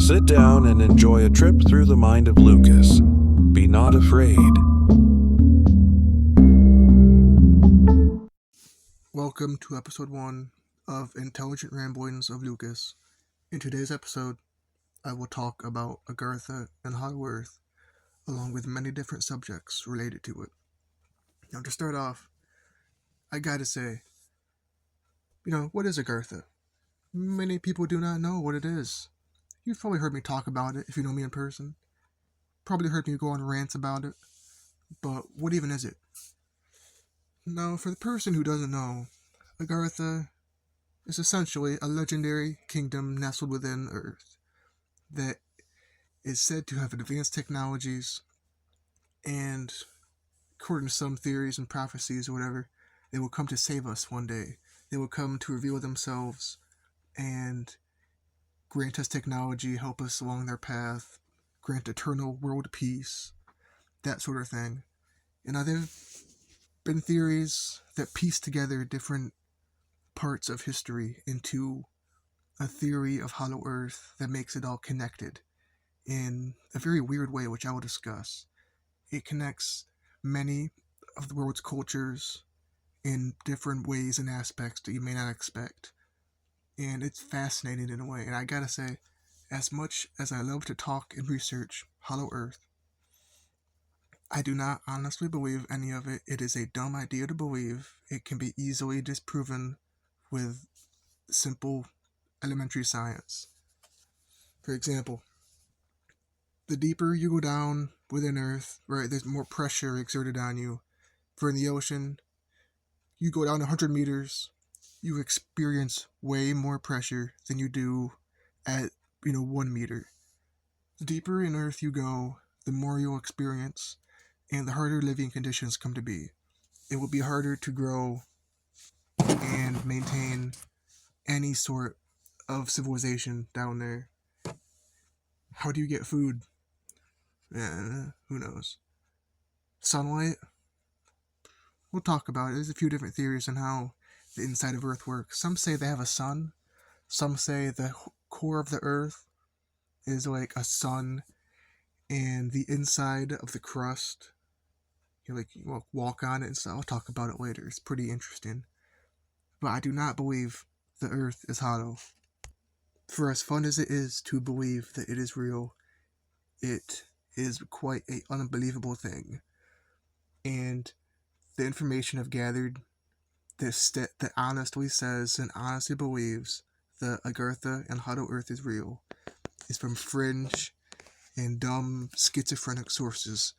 Sit down and enjoy a trip through the mind of Lucas. Be not afraid. Welcome to episode 1 of Intelligent Ramblings of Lucas. In today's episode, I will talk about Agartha and Hollow Earth, along with many different subjects related to it. Now, to start off, I gotta say, what is Agartha? Many people do not know what it is. You've probably heard me talk about it if you know me in person. Probably heard me go on rants about it. But what even is it? Now, for the person who doesn't know, Agartha is essentially a legendary kingdom nestled within Earth that is said to have advanced technologies, and according to some theories and prophecies or whatever, they will come to save us one day. They will come to reveal themselves and grant us technology, help us along their path, grant eternal world peace, that sort of thing. And now there have been theories that piece together different parts of history into a theory of Hollow Earth that makes it all connected in a very weird way, which I will discuss. It connects many of the world's cultures in different ways and aspects that you may not expect. And it's fascinating in a way. And I gotta say, as much as I love to talk and research Hollow Earth, I do not honestly believe any of it. It is a dumb idea to believe. It can be easily disproven with simple elementary science. For example, the deeper you go down within Earth, right, there's more pressure exerted on you. For in the ocean, you go down 100 meters, you experience way more pressure than you do at, 1 meter. The deeper in Earth you go, the more you'll experience, and the harder living conditions come to be. It will be harder to grow and maintain any sort of civilization down there. How do you get food? Who knows? Sunlight? We'll talk about it. There's a few different theories on how the inside of Earth works. Some say they have a sun. Some say the core of the Earth is like a sun, and the inside of the crust, you walk on it and stuff. I'll talk about it later. It's pretty interesting. But I do not believe the Earth is hollow. For as fun as it is to believe that it is real, it is quite an unbelievable thing. And the information I've gathered that honestly says and honestly believes that Agartha and Hollow Earth is real is from fringe and dumb schizophrenic sources.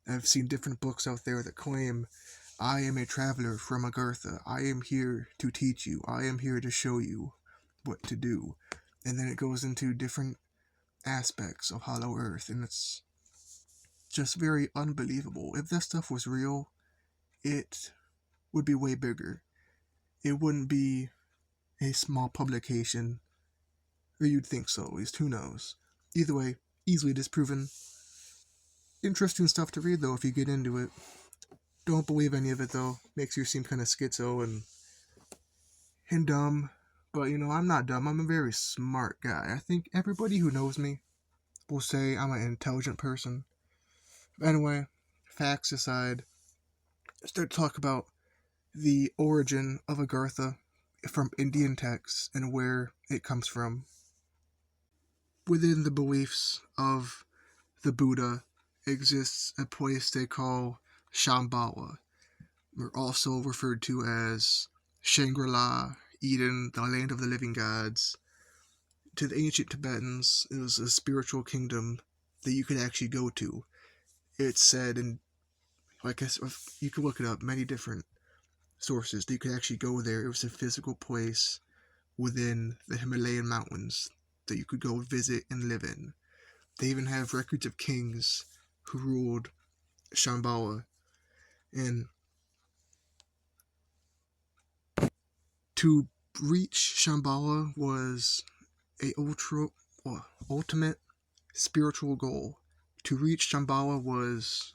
I've seen different books out there that claim, I am a traveler from Agartha. I am here to teach you. I am here to show you what to do. And then it goes into different aspects of Hollow Earth, and it's just very unbelievable. If that stuff was real, it would be way bigger. It wouldn't be a small publication, or you'd think so, at least, who knows. Either way, easily disproven. Interesting stuff to read, though, if you get into it. Don't believe any of it, though. Makes you seem kind of schizo and dumb. But, I'm not dumb. I'm a very smart guy. I think everybody who knows me will say I'm an intelligent person. Anyway, facts aside, let's start to talk about the origin of Agartha from Indian texts and where it comes from. Within the beliefs of the Buddha exists a place they call Shambhala, or also referred to as Shangri-La, Eden, the land of the living gods. To the ancient Tibetans, it was a spiritual kingdom that you could actually go to. It's said, and you could look it up, many different sources, that you could actually go there. It was a physical place within the Himalayan mountains that you could go visit and live in. They even have records of kings who ruled Shambhala. And to reach Shambhala was a ultimate spiritual goal. To reach Shambhala was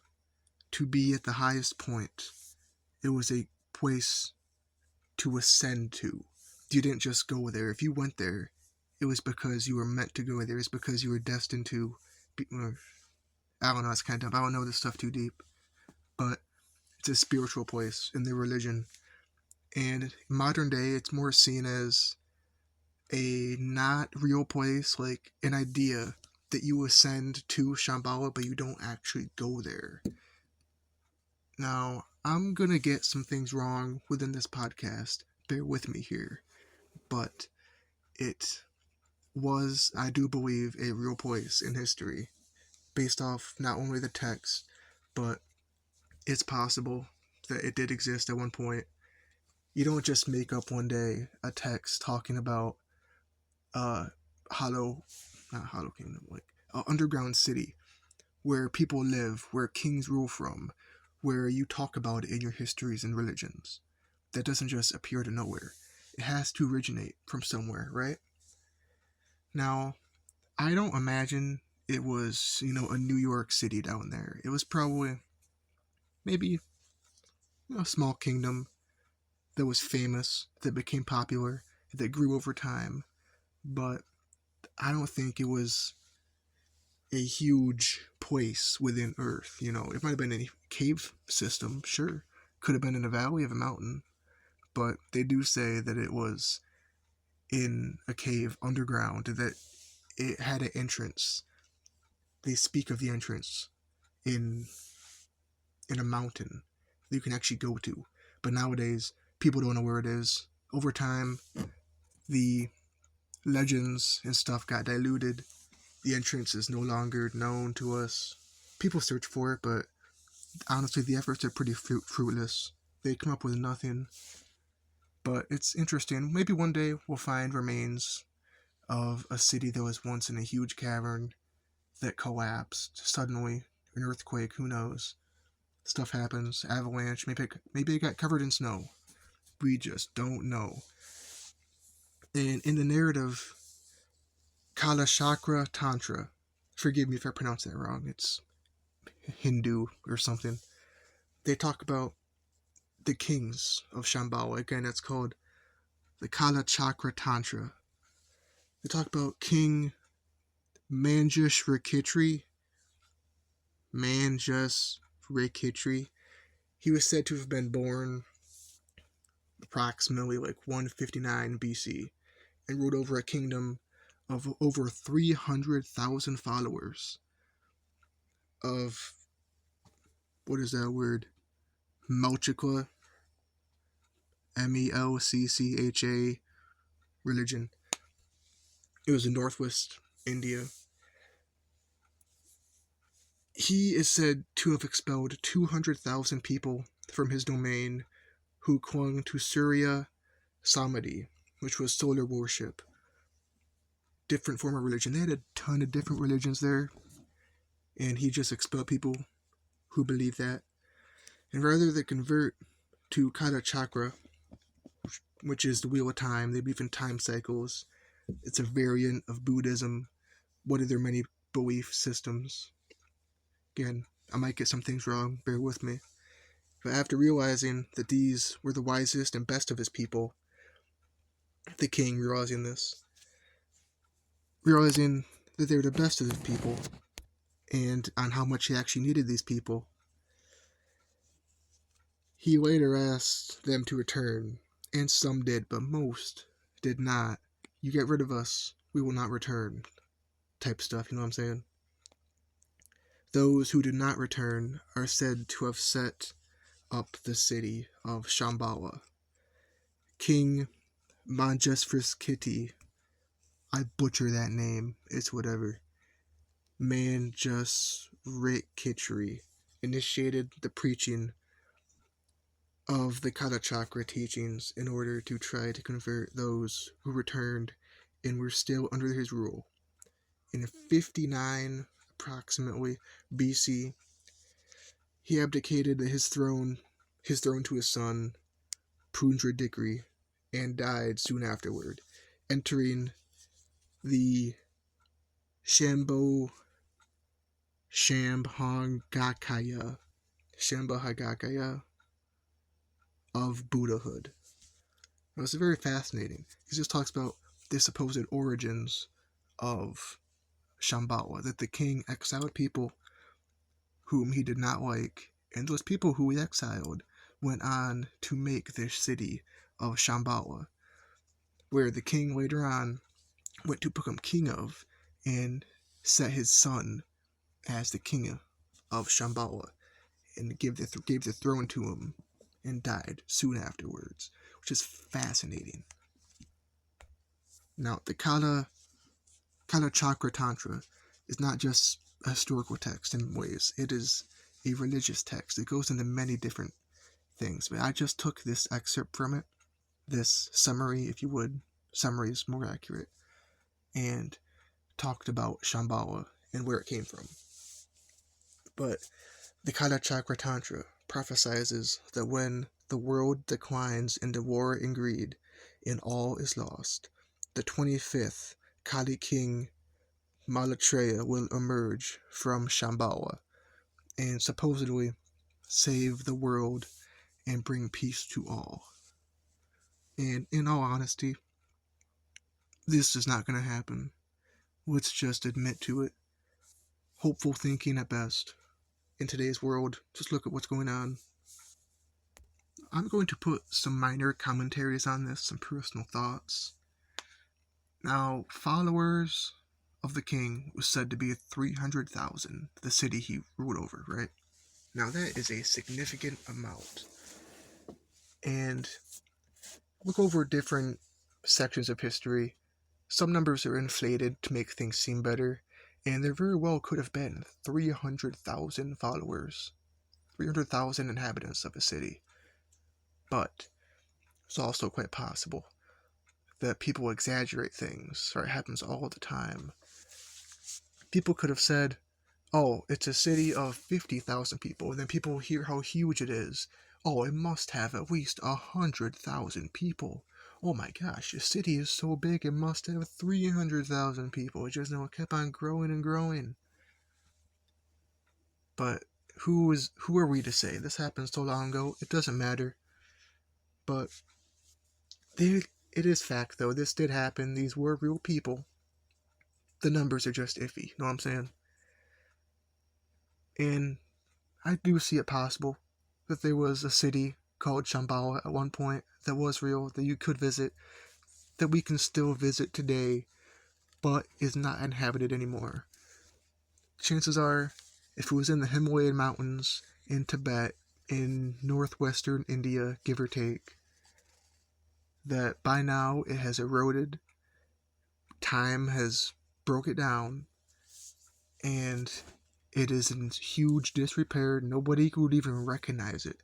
to be at the highest point. It was a place to ascend to. You didn't just go there. If you went there, it was because you were meant to go there. It's because you were destined to be, I don't know, it's kind of dumb. I don't know this stuff too deep, but it's a spiritual place in their religion. And modern day, it's more seen as a not real place, like an idea that you ascend to Shambhala, but you don't actually go there. Now, I'm gonna get some things wrong within this podcast. Bear with me here. But it was, I do believe, a real place in history, based off not only the text, but it's possible that it did exist at one point. You don't just make up one day a text talking about Hollow, not Hollow Kingdom, like an underground city where people live, where kings rule from, where you talk about it in your histories and religions. That doesn't just appear to nowhere. It has to originate from somewhere, right? Now, I don't imagine it was, a New York City down there. It was probably maybe a small kingdom that was famous, that became popular, that grew over time. But I don't think it was a huge place within Earth. It might have been a cave system, sure. Could have been in a valley of a mountain. But they do say that it was in a cave underground, that it had an entrance. They speak of the entrance in a mountain that you can actually go to. But nowadays, people don't know where it is. Over time, the legends and stuff got diluted. The entrance is no longer known to us. People search for it, but honestly, the efforts are pretty fruitless. They come up with nothing. But it's interesting. Maybe one day we'll find remains of a city that was once in a huge cavern that collapsed suddenly. An earthquake, who knows? Stuff happens. Avalanche. Maybe it got covered in snow. We just don't know. And in the narrative, Kalachakra Tantra, forgive me if I pronounce that wrong, it's Hindu or something. They talk about the kings of Shambhala. Again, it's called the Kalachakra Tantra. They talk about King Manjushri. He was said to have been born approximately like 159 BC and ruled over a kingdom of over 300,000 followers of, what is that word? Melchika, Melchcha religion. It was in northwest India. He is said to have expelled 200,000 people from his domain who clung to Surya Samadhi, which was solar worship. Different form of religion. They had a ton of different religions there, and he just expelled people who believed that. And rather than convert to Kala Chakra, which is the wheel of time, they believe in time cycles. It's a variant of Buddhism, one of their many belief systems. Again, I might get some things wrong, bear with me. But after realizing that these were the wisest and best of his people, the king, realizing that they were the best of his people, and on how much he actually needed these people, he later asked them to return, and some did, but most did not. You get rid of us, we will not return, type stuff, you know what I'm saying? Those who did not return are said to have set up the city of Shambhala. King Manjushri, I butcher that name, it's whatever. Manjushri initiated the preaching of the Kalachakra teachings in order to try to convert those who returned and were still under his rule. In 59, approximately, BC, he abdicated his throne to his son, Punjradikri, and died soon afterward, entering the Shambhagakaya of Buddhahood. It was very fascinating. He just talks about the supposed origins of Shambhala, that the king exiled people whom he did not like, and those people who he exiled went on to make this city of Shambhala, where the king later on went to become king of, and set his son as the king of Shambhala, and gave the throne to him, and died soon afterwards, which is fascinating. Now, the Kala Chakra Tantra is not just a historical text in ways, it is a religious text. It goes into many different things, but I just took this excerpt from it, this summary, if you would. Summary is more accurate, and talked about Shambhala and where it came from. But the Kala Chakra Tantra prophesizes that when the world declines into war and greed and all is lost, the 25th Kali king Malatreya will emerge from Shambhala and supposedly save the world and bring peace to all. And in all honesty, this is not going to happen. Let's just admit to it. Hopeful thinking at best. In today's world, just look at what's going on. I'm going to put some minor commentaries on this, some personal thoughts. Now, followers of the king was said to be 300,000, the city he ruled over, right? Now, that is a significant amount. And look over different sections of history. Some numbers are inflated to make things seem better, and there very well could have been 300,000 followers, 300,000 inhabitants of a city. But it's also quite possible that people exaggerate things, or it happens all the time. People could have said, oh, it's a city of 50,000 people, and then people hear how huge it is. Oh, it must have at least 100,000 people. Oh my gosh, the city is so big, it must have 300,000 people. It just kept on growing and growing. But who are we to say? This happened so long ago, it doesn't matter. But it is fact, though. This did happen. These were real people. The numbers are just iffy, you know what I'm saying? And I do see it possible that there was a city called Shambhala at one point that was real, that you could visit, that we can still visit today, but is not inhabited anymore. Chances are, if it was in the Himalayan mountains, in Tibet, in northwestern India, give or take, that by now it has eroded, time has broke it down, and it is in huge disrepair. Nobody would even recognize it.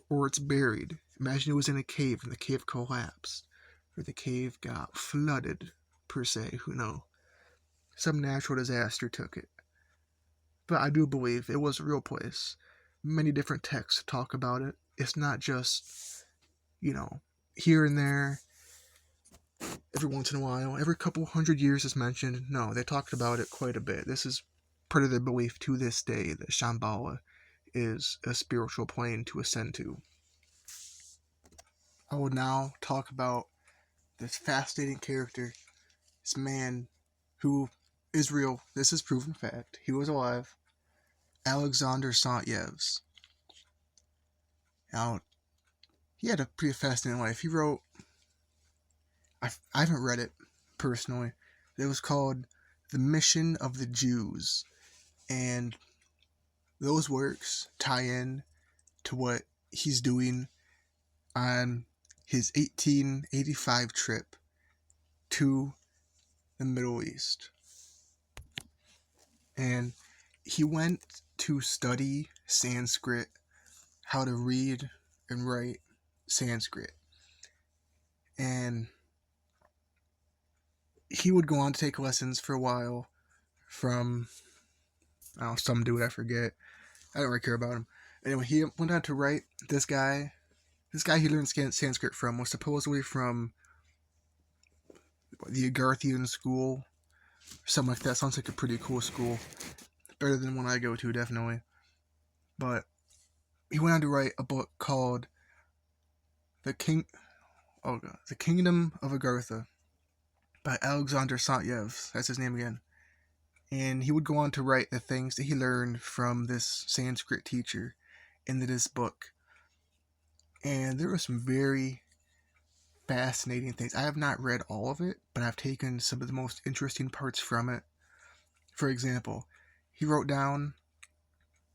Or it's buried. Imagine it was in a cave and the cave collapsed, or the cave got flooded, per se, who knows. Some natural disaster took it. But I do believe it was a real place. Many different texts talk about it. It's not just, here and there, every once in a while, every couple hundred years is mentioned. No, they talked about it quite a bit. This is part of their belief to this day, that Shambhala is a spiritual plane to ascend to. I will now talk about this fascinating character, this man who is real. This is proven fact. He was alive. Alexander Santyevs. Now, he had a pretty fascinating life. He wrote, I haven't read it personally. It was called The Mission of the Jews. And those works tie in to what he's doing on his 1885 trip to the Middle East. And he went to study Sanskrit, how to read and write Sanskrit. And he would go on to take lessons for a while from some dude, I forget. I don't really care about him. Anyway, he went on to write. This guy he learned Sanskrit from was supposedly from the Agarthian school, something like that. Sounds like a pretty cool school. Better than one I go to, definitely. But he went on to write a book called The Kingdom of Agartha. by Alexander Santyev. That's his name again. And he would go on to write the things that he learned from this Sanskrit teacher into this book. And there were some very fascinating things. I have not read all of it, but I've taken some of the most interesting parts from it. For example, he wrote down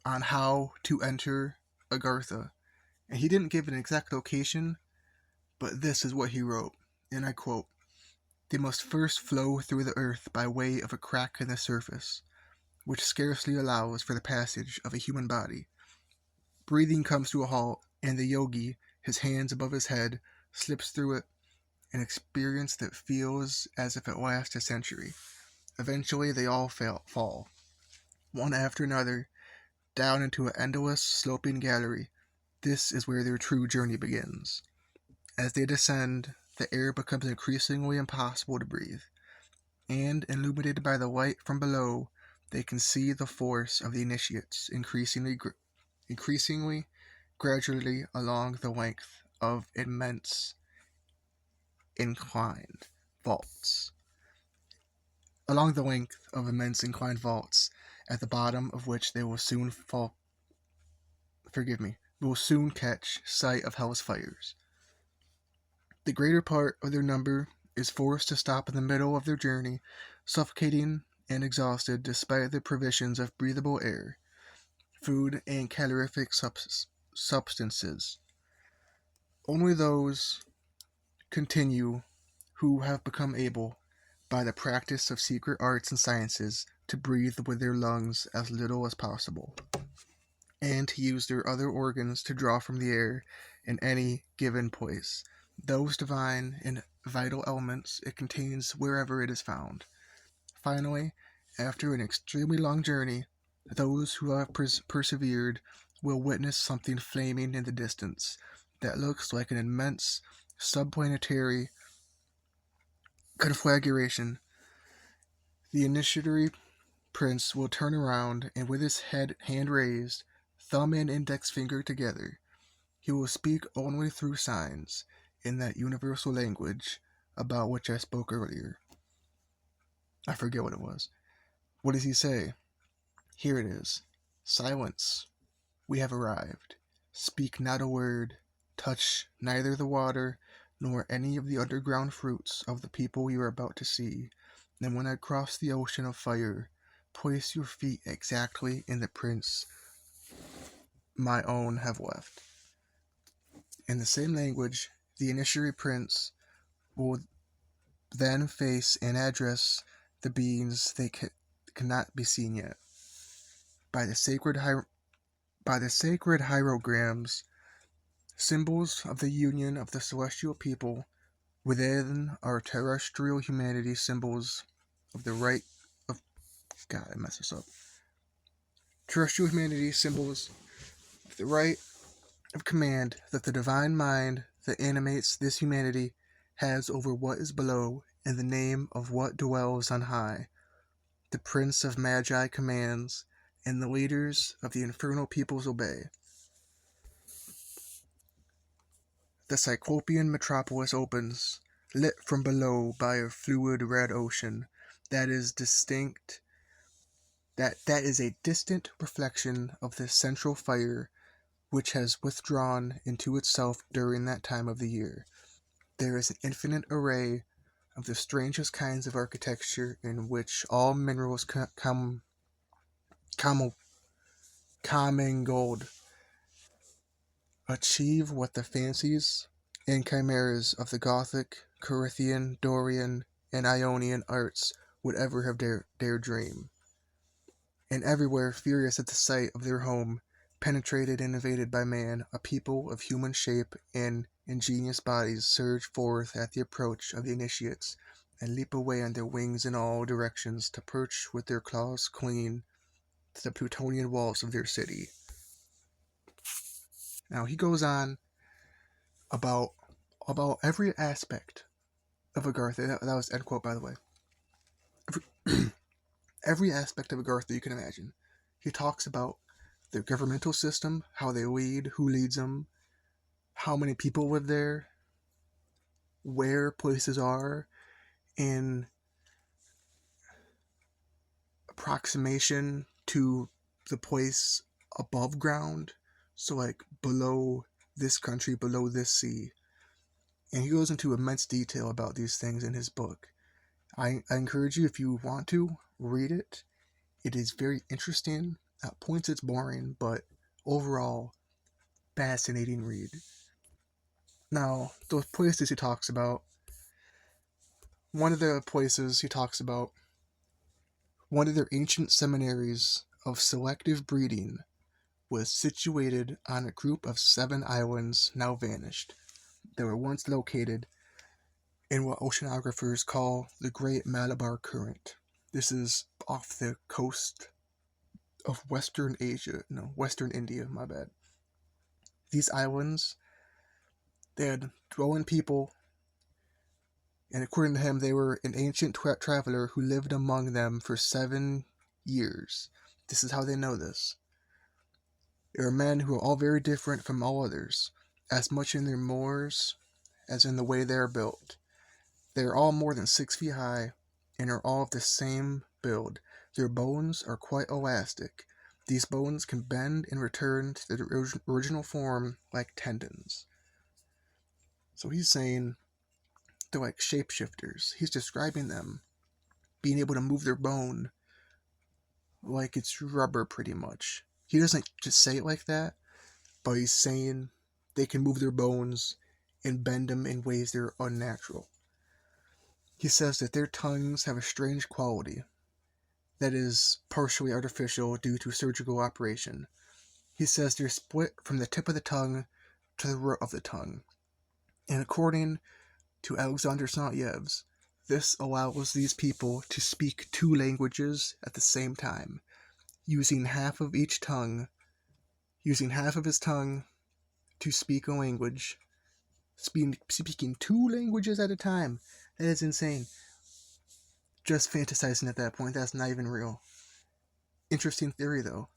on how to enter Agartha, and he didn't give an exact location, but this is what he wrote, and I quote, "They must first flow through the earth by way of a crack in the surface, which scarcely allows for the passage of a human body. Breathing comes to a halt, and the yogi, his hands above his head, slips through it, an experience that feels as if it lasts a century. Eventually they all fall, one after another, down into an endless, sloping gallery. This is where their true journey begins. As they descend, the air becomes increasingly impossible to breathe, and, illuminated by the light from below, they can see the force of the initiates increasingly, gradually along the length of immense inclined vaults. Along the length of immense inclined vaults, at the bottom of which they will soon will soon catch sight of hell's fires. The greater part of their number is forced to stop in the middle of their journey, suffocating and exhausted despite the provisions of breathable air, food, and calorific substances. Only those continue who have become able, by the practice of secret arts and sciences, to breathe with their lungs as little as possible, and to use their other organs to draw from the air in any given place those divine and vital elements it contains wherever it is found. Finally, after an extremely long journey, those who have persevered will witness something flaming in the distance that looks like an immense subplanetary conflagration. The initiatory prince will turn around, and with his hand raised, thumb and index finger together, he will speak only through signs, in that universal language about which I spoke earlier. I forget what it was. What does he say? Here it is. Silence. We have arrived. Speak not a word. Touch neither the water nor any of the underground fruits of the people you are about to see. And when I cross the ocean of fire, place your feet exactly in the prints my own have left." In the same language, the initiatory prince will then face and address the beings they cannot be seen yet. By the sacred hierograms, symbols of the union of the celestial people within our terrestrial humanity, symbols of the right of God, I messed this up. Terrestrial humanity, symbols of the right of command that the divine mind that animates this humanity has over what is below, in the name of what dwells on high. The Prince of Magi commands, and the leaders of the infernal peoples obey. The Cyclopean metropolis opens, lit from below by a fluid red ocean that is a distant reflection of the central fire which has withdrawn into itself during that time of the year. There is an infinite array of the strangest kinds of architecture in which all minerals commingled achieve what the fancies and chimeras of the Gothic, Corinthian, Dorian, and Ionian arts would ever have dared dream. And everywhere, furious at the sight of their home, penetrated and invaded by man, a people of human shape and ingenious bodies surge forth at the approach of the initiates, and leap away on their wings in all directions to perch with their claws clean to the Plutonian walls of their city. Now he goes on about every aspect of Agartha. That was end quote, by the way. Every aspect of Agartha you can imagine. He talks about their governmental system, how they lead, who leads them, how many people live there, where places are, in approximation to the place above ground, so like below this country, below this sea. And he goes into immense detail about these things in his book. I encourage you, if you want to, read it. It is very interesting. At points it's boring, but overall, fascinating read. Now, those places he talks about, one of the places he talks about, one of their ancient seminaries of selective breeding was situated on a group of 7 islands now vanished that were once located in what oceanographers call the Great Malabar Current. This is off the coast of Western India, my bad. These islands, they had dwelling people, and according to him, they were an ancient traveler who lived among them for 7 years. This is how they know this. They are men who are all very different from all others, as much in their mores as in the way they are built. They are all more than 6 feet high, and are all of the same build. Their bones are quite elastic. These bones can bend and return to their original form like tendons. So he's saying they're like shapeshifters. He's describing them being able to move their bone like it's rubber, pretty much. He doesn't just say it like that, but he's saying they can move their bones and bend them in ways that are unnatural. He says that their tongues have a strange quality that is partially artificial due to surgical operation. He says they're split from the tip of the tongue to the root of the tongue. And according to Alexander Saint-Yves, this allows these people to speak 2 languages at the same time, using half of his tongue to speak a language, speaking 2 languages at a time. That is insane. Just fantasizing at that point, that's not even real. Interesting theory, though.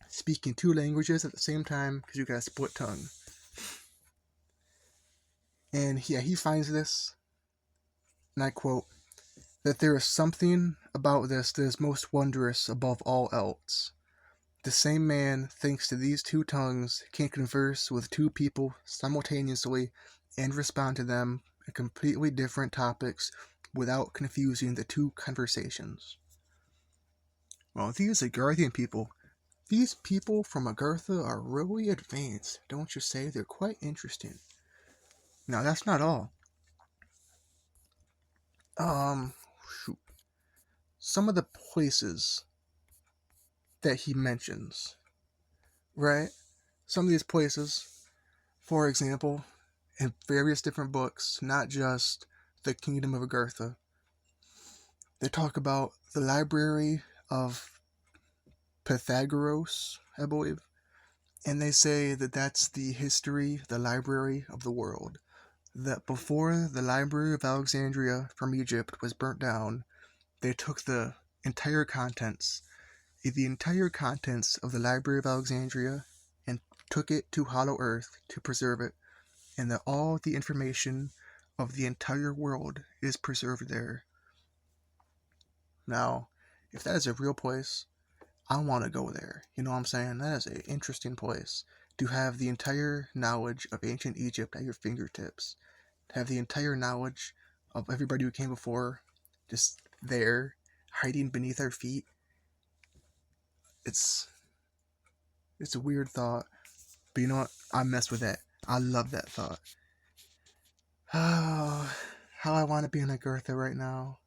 Speaking 2 languages at the same time because you got a split tongue. And yeah, he finds this, and I quote, that there is something about this that is most wondrous above all else. The same man, thanks to these 2 tongues, can converse with 2 people simultaneously and respond to them in completely different topics without confusing the 2 conversations. Well, these Agarthian people, these people from Agartha are really advanced, don't you say? They're quite interesting. Now, that's not all. Some of the places that he mentions, right? Some of these places, for example, in various different books, not just the Kingdom of Agartha, they talk about the library of Pythagoras, I believe, and they say that that's the library of the world. That before the Library of Alexandria from Egypt was burnt down, they took the entire contents of the Library of Alexandria and took it to Hollow Earth to preserve it, and that all the information of the entire world is preserved there. Now, if that is a real place, I want to go there. You know what I'm saying? That is an interesting place. To have the entire knowledge of ancient Egypt at your fingertips. To have the entire knowledge of everybody who came before just there, hiding beneath our feet. It's a weird thought, but you know what? I mess with that. I love that thought. Oh, how I want to be in Agartha right now.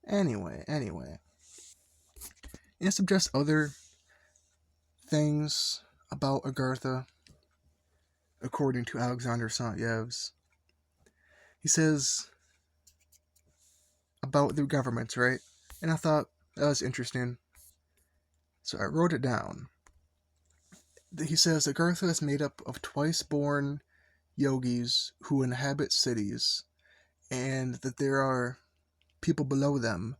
Anyway. And some just other things about Agartha, according to Alexander Saint-Yves. He says about their governments, right? And I thought that was interesting, so I wrote it down. He says Agartha is made up of twice-born yogis who inhabit cities, and that there are people below them.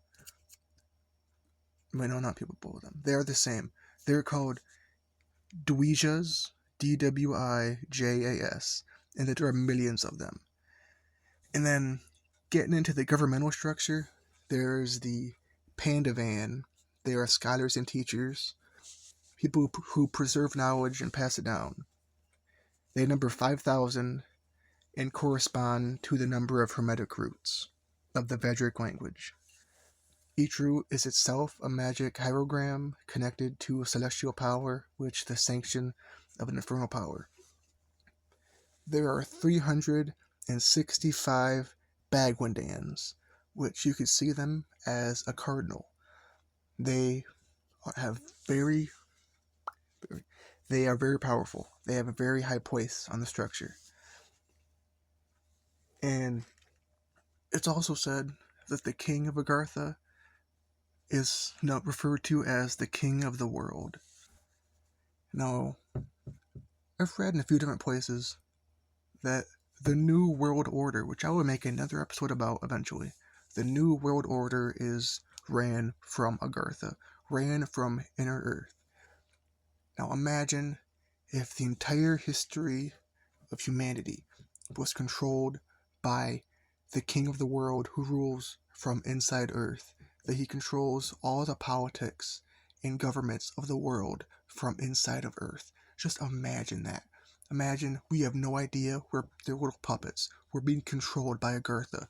Wait, no, not people below them. They are the same. They're called Dvijas, Dwijjas, and that there are millions of them. And then Getting into the governmental structure, there's the Pandavan. They are scholars and teachers, people who preserve knowledge and pass it down. They number 5,000 and correspond to the number of Hermetic roots of the Vedic language. Each root is itself a magic hierogram connected to a celestial power, which the sanction of an infernal power. There are 365 Bagwandans, which you could see them as a cardinal. They have they are very powerful. They have a very high place on the structure. And it's also said that the king of Agartha is not referred to as the king of the world. Now, I've read in a few different places that the New World Order, which I will make another episode about eventually, the New World Order ran from Agartha, ran from Inner Earth. Now imagine if the entire history of humanity was controlled by the king of the world who rules from inside Earth, that he controls all the politics and governments of the world from inside of Earth. Just imagine that. Imagine we have no idea, they're little puppets. We're being controlled by Agartha.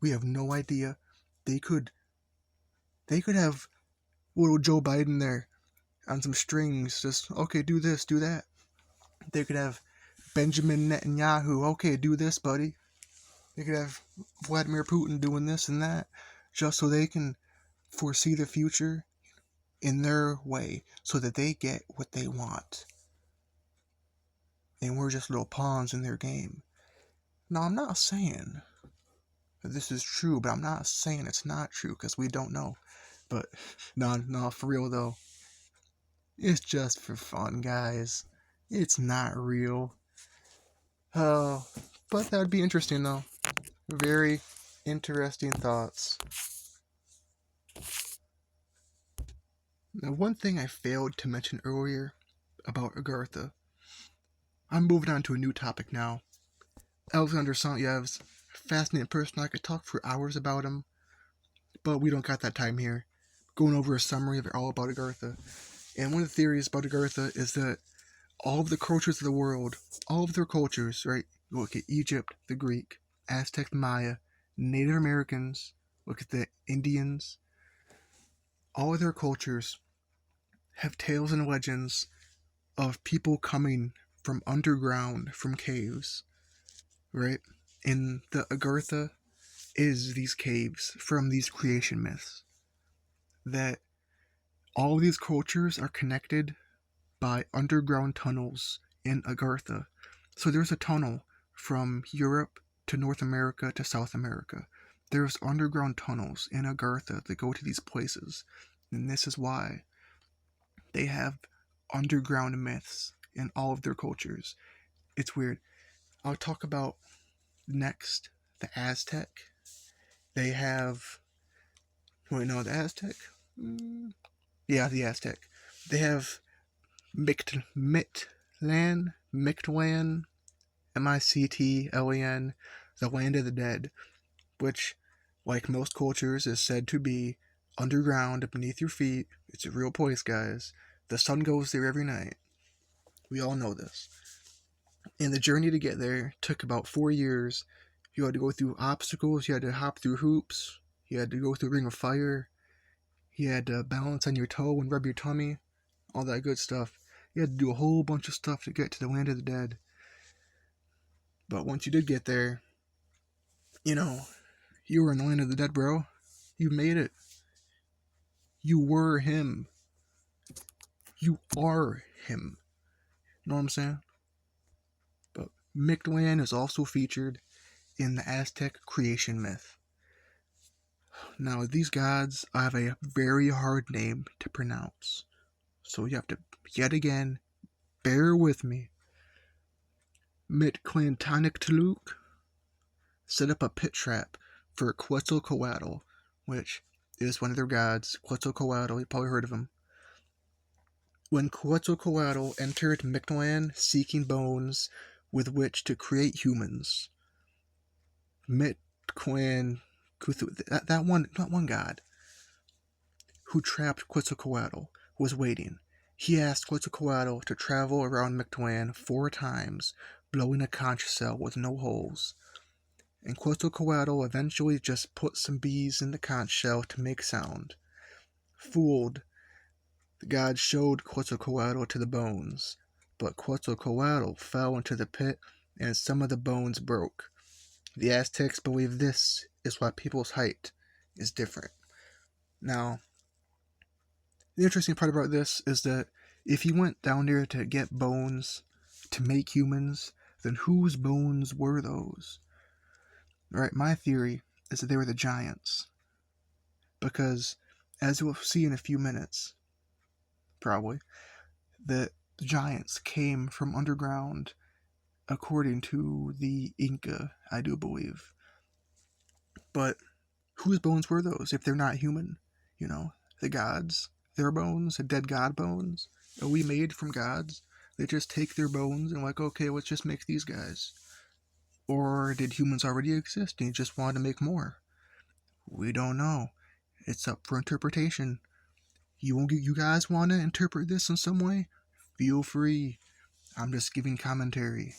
We have no idea. They could have little Joe Biden there on some strings, just, okay, do this, do that. They could have Benjamin Netanyahu, okay, do this, buddy. They could have Vladimir Putin doing this and that, just so they can foresee the future in their way, so that they get what they want. And we're just little pawns in their game. Now, I'm not saying that this is true, but I'm not saying it's not true, because we don't know. But, no, for real though. It's just for fun, guys. It's not real. Oh, but that would be interesting, though. Very interesting thoughts. Now, one thing I failed to mention earlier about Agartha. I'm moving on to a new topic now. Alexander Santyev's fascinating person. I could talk for hours about him, but we don't got that time here. Going over a summary of all about Agartha. And one of the theories about Agartha is that all of the cultures of the world, all of their cultures, right? Look at Egypt, the Greek, Aztec, Maya, Native Americans, look at the Indians. All of their cultures have tales and legends of people coming from underground, from caves, right? And the Agartha is these caves from these creation myths. That all these cultures are connected by underground tunnels in Agartha. So there's a tunnel from Europe to North America to South America. There's underground tunnels in Agartha that go to these places. And this is why they have underground myths in all of their cultures. It's weird. I'll talk about next the Aztec. They have... the Aztec? Yeah, the Aztec. They have Mictlan, Mictlan, the land of the dead, which, like most cultures, is said to be underground beneath your feet. It's a real place, guys. The sun goes there every night. We all know this. And the journey to get there took about 4 years. You had to go through obstacles, you had to hop through hoops, you had to go through a ring of fire, you had to balance on your toe and rub your tummy, all that good stuff. You had to do a whole bunch of stuff to get to the land of the dead. But once you did get there, you were in the land of the dead, bro. You made it. You were him. You are him. Know what I'm saying? But Mictlan is also featured in the Aztec creation myth. Now, these gods have a very hard name to pronounce. So you have to, yet again, bear with me. Mictlantecuhtli set up a pit trap for Quetzalcoatl, which is one of their gods. Quetzalcoatl, you probably heard of him. When Quetzalcoatl entered Mictlan seeking bones with which to create humans, that one, not one god, who trapped Quetzalcoatl, was waiting. He asked Quetzalcoatl to travel around Mictlan 4 times, blowing a conch shell with no holes. And Quetzalcoatl eventually just put some bees in the conch shell to make sound. Fooled, the god showed Quetzalcoatl to the bones, but Quetzalcoatl fell into the pit and some of the bones broke. The Aztecs believe this is why people's height is different. Now, the interesting part about this is that if he went down there to get bones to make humans, then whose bones were those? Right, my theory is that they were the giants. Because, as we'll see in a few minutes, probably, that the giants came from underground, according to the Inca, I do believe. But whose bones were those if they're not human? You know, the gods, their bones, the dead god bones? Are we made from gods? They just take their bones and like, okay, let's just make these guys. Or did humans already exist and you just wanted to make more? We don't know. It's up for interpretation. You guys want to interpret this in some way? Feel free. I'm just giving commentary.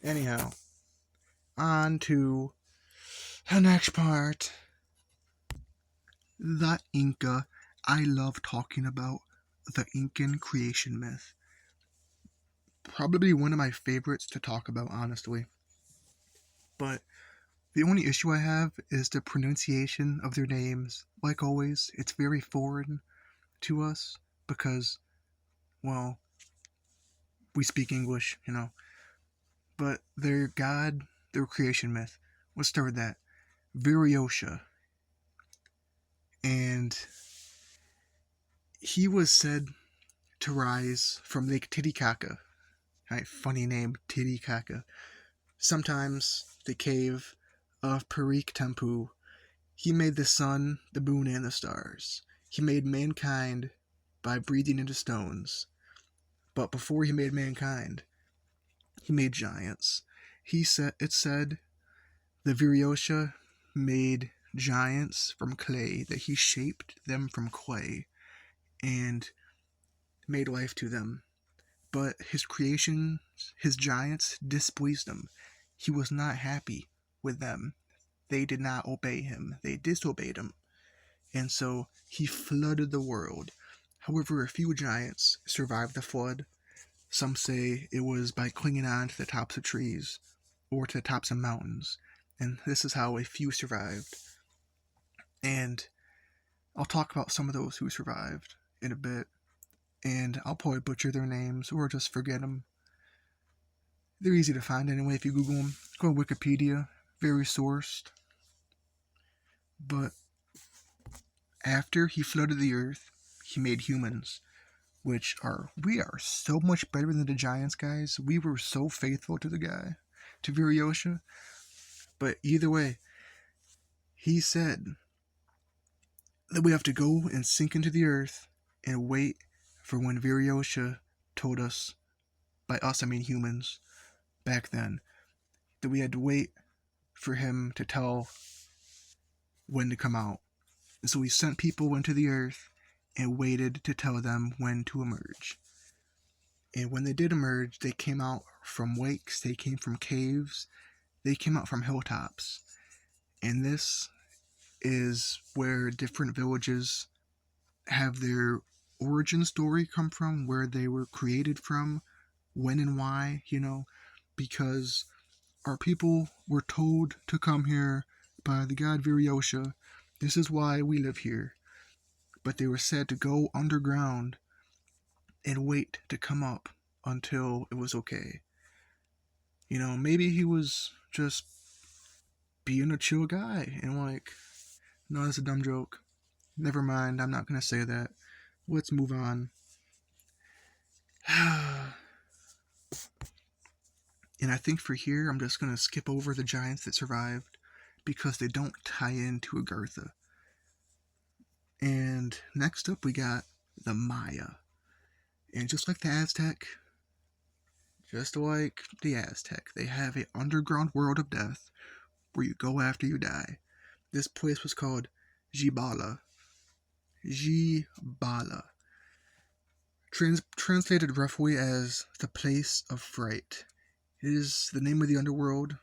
Anyhow, on to the next part. The Inca. I love talking about the Incan creation myth. Probably one of my favorites to talk about, honestly. But the only issue I have is the pronunciation of their names. Like always, it's very foreign to us because, well, we speak English, you know. But their god, their creation myth, let's start with that. Virosha. And he was said to rise from Lake Titicaca. Right, funny name, Titicaca. Sometimes the cave of Parik Tempu. He made the sun, the moon, and the stars. He made mankind by breathing into stones. But before he made mankind, he made giants. It said the Virosha made giants from clay, that he shaped them from clay and made life to them. But his creations, his giants, displeased him. He was not happy with them. They did not obey him. They disobeyed him. And so he flooded the world. However, a few giants survived the flood. Some say it was by clinging on to the tops of trees or to the tops of mountains. And this is how a few survived. And I'll talk about some of those who survived in a bit. And I'll probably butcher their names or just forget them. They're easy to find anyway if you Google them. Go to Wikipedia, very sourced. But after he flooded the earth, he made humans, we are so much better than the giants, guys. We were so faithful to the guy, to Virosha. But either way, he said that we have to go and sink into the earth and wait for when Virosha told us, by us I mean humans, back then, that we had to wait for him to tell when to come out. And so he sent people into the earth and waited to tell them when to emerge. And when they did emerge, they came out from lakes, they came from caves, they came out from hilltops. And this is where different villages have their origin story come from, where they were created from, when and why, because our people were told to come here by the god Virosha. This is why we live here. But they were said to go underground and wait to come up until it was okay. Maybe he was just being a chill guy and no, that's a dumb joke. Never mind, I'm not going to say that. Let's move on. And I think for here, I'm just going to skip over the giants that survived because they don't tie into Agartha. And next up, we got the Maya. And just like the Aztec, they have an underground world of death where you go after you die. This place was called Jibala. Jibala. Translated roughly as the place of fright. It is the name of the underworld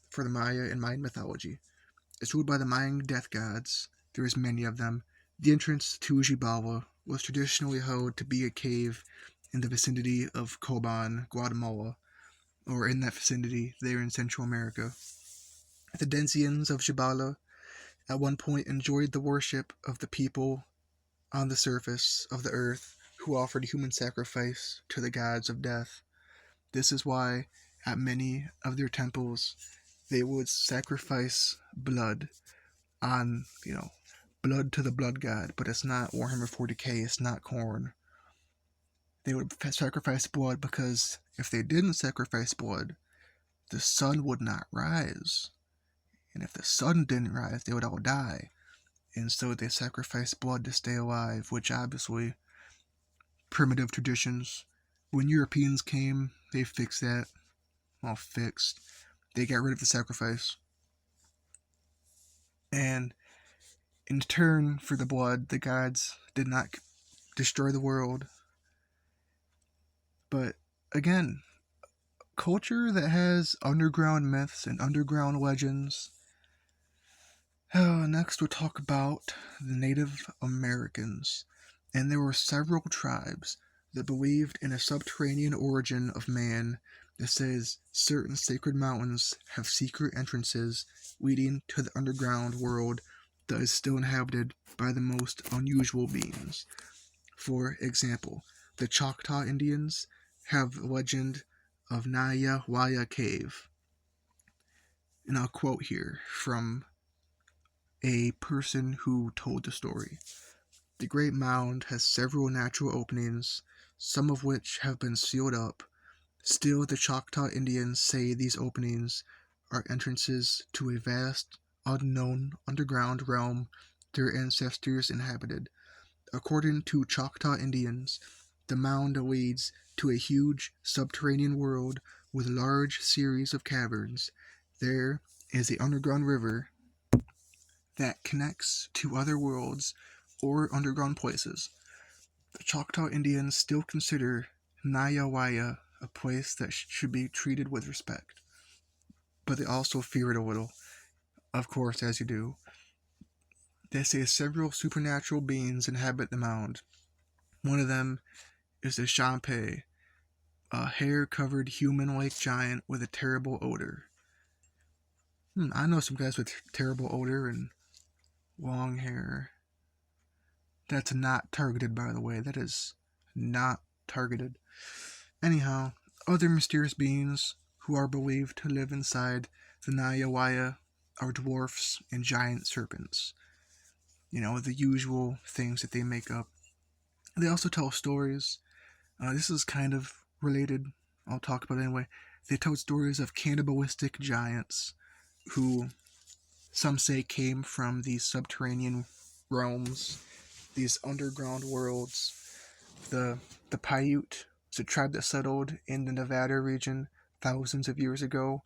for the Maya in Mayan mythology. It's ruled by the Mayan death gods. There is many of them. The entrance to Jibala was traditionally held to be a cave in the vicinity of Coban, Guatemala, or in that vicinity there in Central America. The Denzians of Jibala at one point enjoyed the worship of the people on the surface of the earth who offered human sacrifice to the gods of death. This is why at many of their temples they would sacrifice blood on, blood to the blood god, but it's not Warhammer 40k, it's not corn. They would sacrifice blood because if they didn't sacrifice blood, the sun would not rise. And if the sun didn't rise, they would all die. And so they sacrificed blood to stay alive, which obviously, primitive traditions. When Europeans came, they fixed that. Well, fixed. They got rid of the sacrifice. And in turn for the blood, the gods did not destroy the world. But again, culture that has underground myths and underground legends. Next, we'll talk about the Native Americans. And there were several tribes that believed in a subterranean origin of man that says certain sacred mountains have secret entrances leading to the underground world that is still inhabited by the most unusual beings. For example, the Choctaw Indians have the legend of Naya Waya Cave. And I'll quote here from a person who told the story. The Great Mound has several natural openings, some of which have been sealed up. Still, the Choctaw Indians say these openings are entrances to a vast, unknown underground realm their ancestors inhabited. According to Choctaw Indians, the mound leads to a huge subterranean world with a large series of caverns. There is an underground river that connects to other worlds or underground places. The Choctaw Indians still consider Nayawaya a place that should be treated with respect, but they also fear it a little, of course, as you do. They say several supernatural beings inhabit the mound. One of them is the Shampe, a hair-covered human-like giant with a terrible odor. I know some guys with terrible odor and long hair. That's not targeted, by the way. That is not targeted. Anyhow, other mysterious beings who are believed to live inside the Nayawaya are dwarfs and giant serpents. The usual things that they make up. They also tell stories. This is kind of related. I'll talk about it anyway. They tell stories of cannibalistic giants who some say came from these subterranean realms, these underground worlds. The Paiute, it's a tribe that settled in the Nevada region thousands of years ago.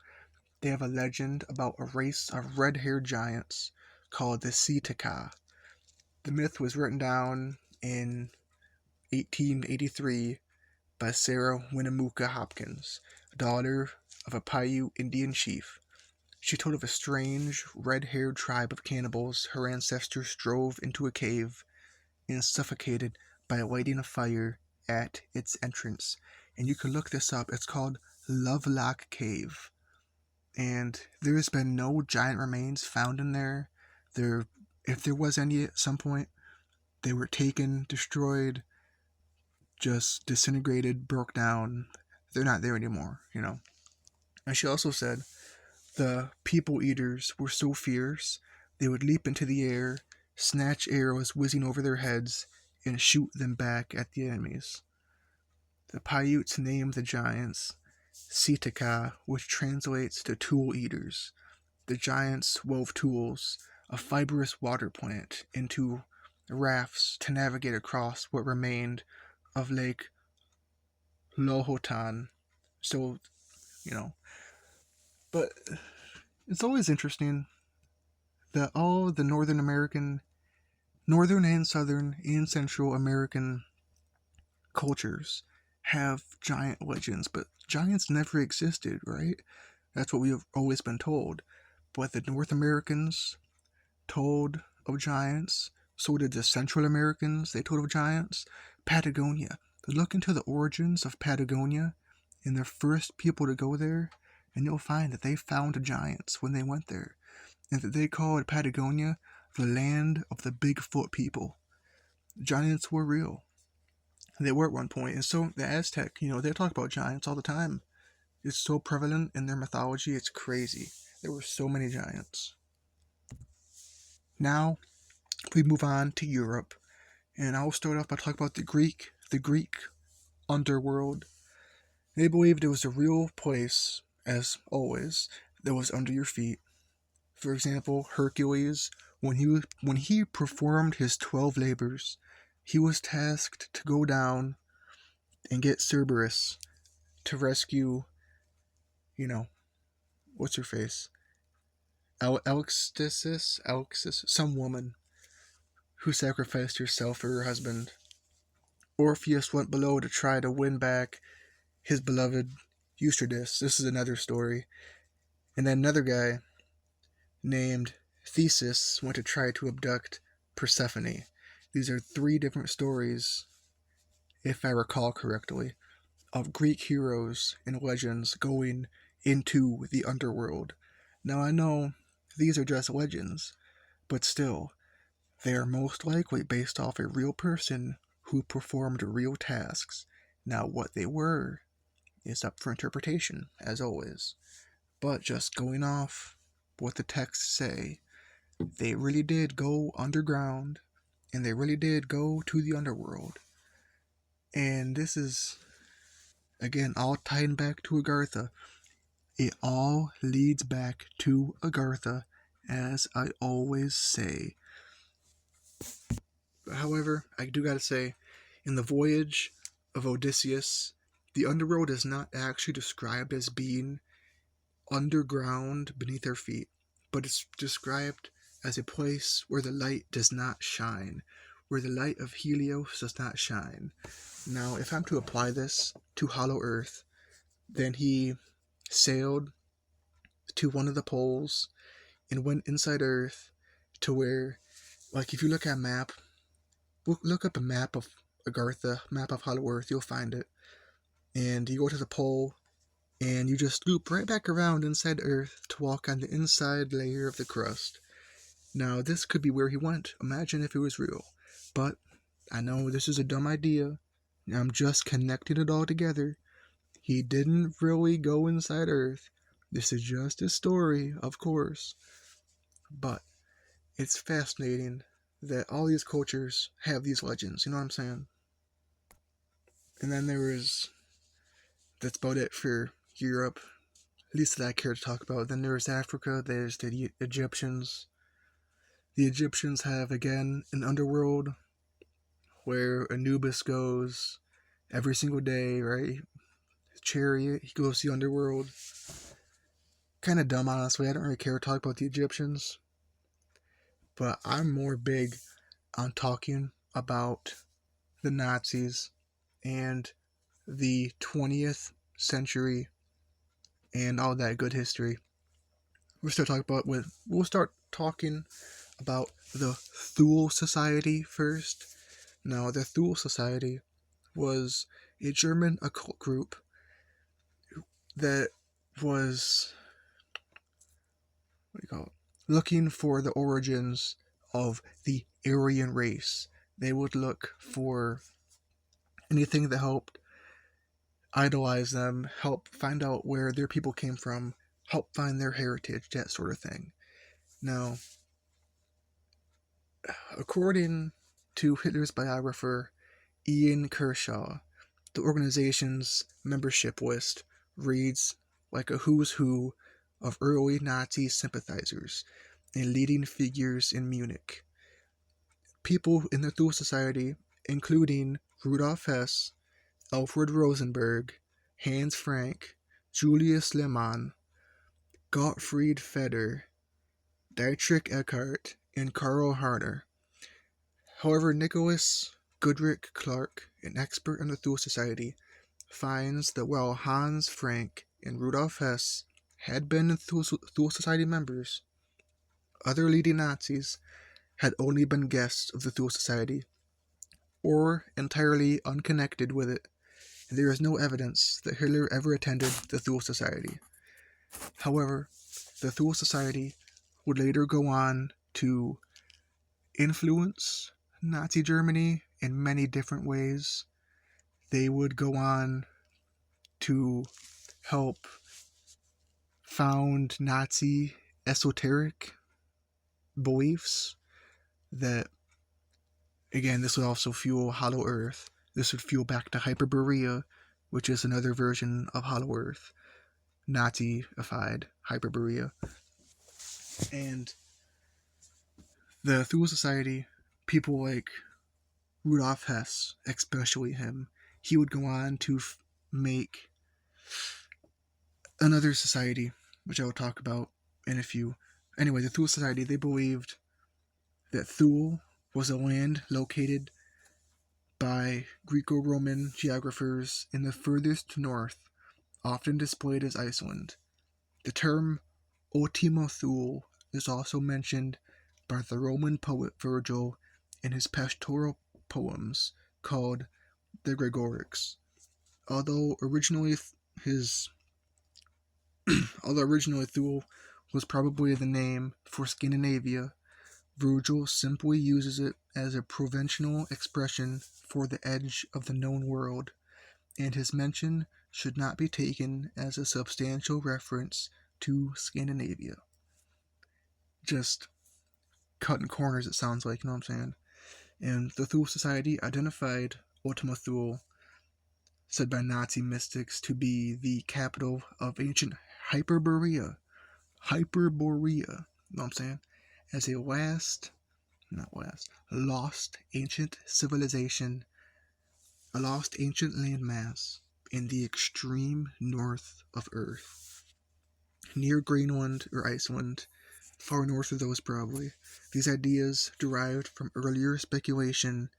They have a legend about a race of red-haired giants called the Seetaka. The myth was written down in 1883 by Sarah Winnemucca Hopkins, daughter of a Paiute Indian chief. She told of a strange, red-haired tribe of cannibals her ancestors drove into a cave and suffocated by lighting a fire at its entrance. And you can look this up. It's called Lovelock Cave. And there has been no giant remains found in there. If there was any at some point, they were taken, destroyed, just disintegrated, broke down. They're not there anymore, And she also said the people eaters were so fierce, they would leap into the air, snatch arrows whizzing over their heads, and shoot them back at the enemies. The Paiutes named the giants Seetaka, which translates to tool eaters. The giants wove tools, a fibrous water plant, into rafts to navigate across what remained of Lake Lohotan. So, but It's always interesting that all the Northern and Southern and Central American cultures have giant legends, but giants never existed, right? That's what we have always been told. But the North Americans told of giants, so did the Central Americans, they told of giants. Patagonia. Look into the origins of Patagonia and the first people to go there, and you'll find that they found giants when they went there, and that they called Patagonia the land of the Bigfoot people. Giants were real. They were at one point, and so the Aztec, they talk about giants all the time. It's so prevalent in their mythology, it's crazy. There were so many giants. Now, we move on to Europe, and I'll start off by talking about the Greek underworld. They believed it was a real place, as always, that was under your feet. For example, Hercules, when he performed his 12 labors, he was tasked to go down and get Cerberus to rescue, what's her face? Alexis, some woman who sacrificed herself for her husband. Orpheus went below to try to win back his beloved Eurydice. This is another story. And then another guy named Theseus went to try to abduct Persephone. These are 3 different stories, if I recall correctly, of Greek heroes and legends going into the underworld. Now I know these are just legends, but still, they are most likely based off a real person who performed real tasks. Now what they were is up for interpretation, as always. But just going off what the texts say, they really did go underground, and they really did go to the underworld. And this is, again, all tying back to Agartha. It all leads back to Agartha, as I always say. However, I do gotta say, in the voyage of Odysseus, the underworld is not actually described as being underground beneath their feet, but it's described as a place where the light does not shine, where the light of Helios does not shine. Now, if I'm to apply this to Hollow Earth, then he sailed to one of the poles and went inside Earth to where, like, if you look at a map, look up a map of Agartha, map of Hollow Earth, you'll find it. And you go to the pole, and you just loop right back around inside Earth to walk on the inside layer of the crust. Now, this could be where he went. Imagine if it was real. But I know this is a dumb idea. I'm just connecting it all together. He didn't really go inside Earth. This is just a story, of course. But it's fascinating that all these cultures have these legends. You know what I'm saying? And then that's about it for Europe, at least that I care to talk about. Then there's Africa, there's the Egyptians. The Egyptians have, again, an underworld where Anubis goes every single day, right? His chariot, he goes to the underworld. Kind of dumb, honestly. I don't really care to talk about the Egyptians. But I'm more big on talking about the Nazis and the 20th century and all that good history. We'll start talking about the Thule Society first. Now, the Thule Society was a German occult group that was, looking for the origins of the Aryan race. They would look for anything that helped idolize them, help find out where their people came from, help find their heritage, that sort of thing. Now, according to Hitler's biographer, Ian Kershaw, the organization's membership list reads like a who's who of early Nazi sympathizers and leading figures in Munich. People in the Thule Society, including Rudolf Hess, Alfred Rosenberg, Hans Frank, Julius Lehmann, Gottfried Feder, Dietrich Eckart, and Karl Harder. However, Nicholas Goodrich Clark, an expert in the Thule Society, finds that while Hans Frank and Rudolf Hess had been Thule Society members, other leading Nazis had only been guests of the Thule Society, or entirely unconnected with it, and there is no evidence that Hitler ever attended the Thule Society. However, the Thule Society would later go on to influence Nazi Germany in many different ways. They would go on to help found Nazi esoteric beliefs that, again, this would also fuel Hollow Earth. This would fuel back to Hyperborea, which is another version of Hollow Earth, Nazi-ified Hyperborea. And the Thule Society, people like Rudolf Hess, especially him, he would go on to make another society, which I will talk about in a few. Anyway, the Thule Society, they believed that Thule was a land located by Greco-Roman geographers in the furthest north, often displayed as Iceland. The term Ultima Thule is also mentioned by the Roman poet Virgil in his pastoral poems called the Gregorics. Although originally Thule was probably the name for Scandinavia, Virgil simply uses it as a provincial expression for the edge of the known world, and his mention should not be taken as a substantial reference to Scandinavia. Just cutting corners, it sounds like, you know what I'm saying? And the Thule Society identified Ultima Thule, said by Nazi mystics, to be the capital of ancient Hyperborea. You know what I'm saying? As a lost ancient civilization, a lost ancient landmass in the extreme north of Earth, near Greenland or Iceland, far north of those probably. These ideas derived from earlier speculation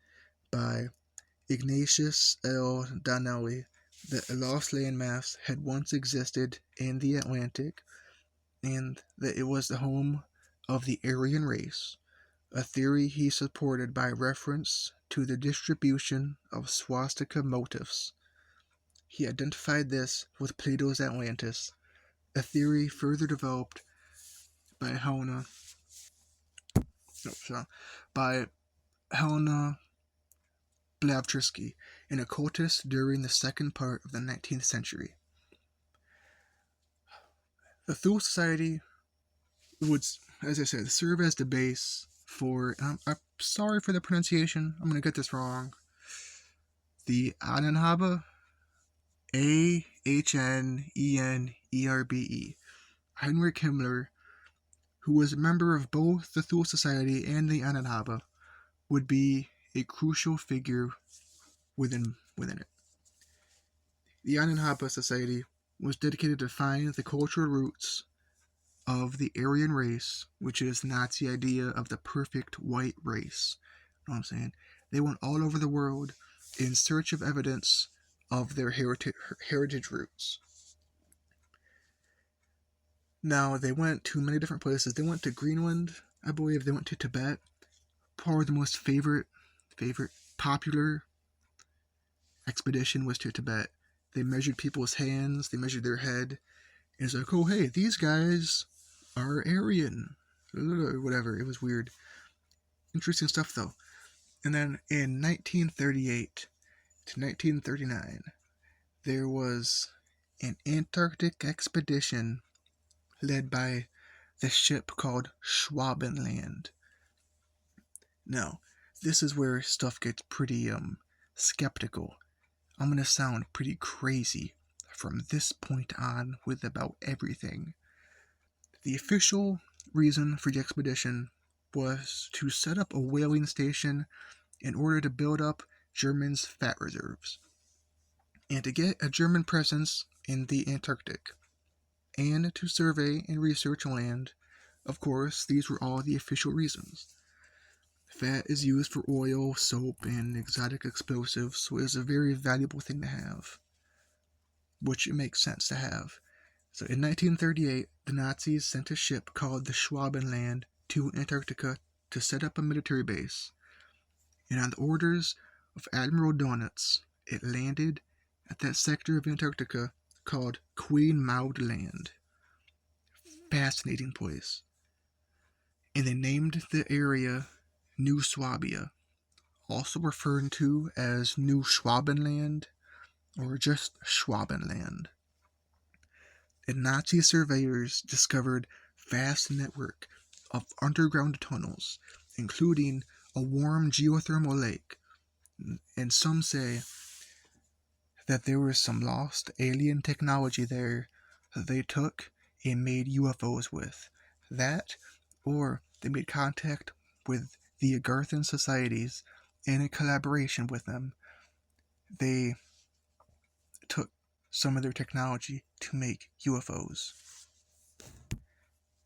by Ignatius L. Donnelly that a lost landmass had once existed in the Atlantic, and that it was the home of the Aryan race, a theory he supported by reference to the distribution of swastika motifs. He identified this with Plato's Atlantis, a theory further developed by Helena Blavatsky, an occultist during the second part of the 19th century. The Thule Society would, as I said, serve as the base for, I'm sorry for the pronunciation, I'm going to get this wrong, the Ahnenhabe, Ahnenerbe. Heinrich Himmler, who was a member of both the Thule Society and the Ahnenhabe, would be a crucial figure within it. The Ahnenhabe Society was dedicated to find the cultural roots of the Aryan race, which is the Nazi idea of the perfect white race. You know what I'm saying? They went all over the world in search of evidence of their heritage roots. Now, they went to many different places. They went to Greenland, I believe. They went to Tibet. Probably the most popular expedition was to Tibet. They measured people's hands. They measured their head. And it's like, oh, hey, these guys are Aryan. Whatever. It was weird. Interesting stuff, though. And then in 1938 to 1939, there was an Antarctic expedition led by the ship called Schwabenland. Now, this is where stuff gets pretty skeptical. I'm going to sound pretty crazy from this point on with about everything. The official reason for the expedition was to set up a whaling station in order to build up Germans' fat reserves, and to get a German presence in the Antarctic. and to survey and research land. Of course, these were all the official reasons. Fat is used for oil, soap, and exotic explosives, so it is a very valuable thing to have, which it makes sense to have. So in 1938, the Nazis sent a ship called the Schwabenland to Antarctica to set up a military base. And on the orders of Admiral Donitz, it landed at that sector of Antarctica called Queen Maud Land. Fascinating place. And they named the area New Swabia, also referred to as New Schwabenland or just Schwabenland. And Nazi surveyors discovered vast network of underground tunnels, including a warm geothermal lake. And some say that there was some lost alien technology there that they took and made UFOs with. That, or they made contact with the Agarthan societies, and in collaboration with them, they took some of their technology to make UFOs.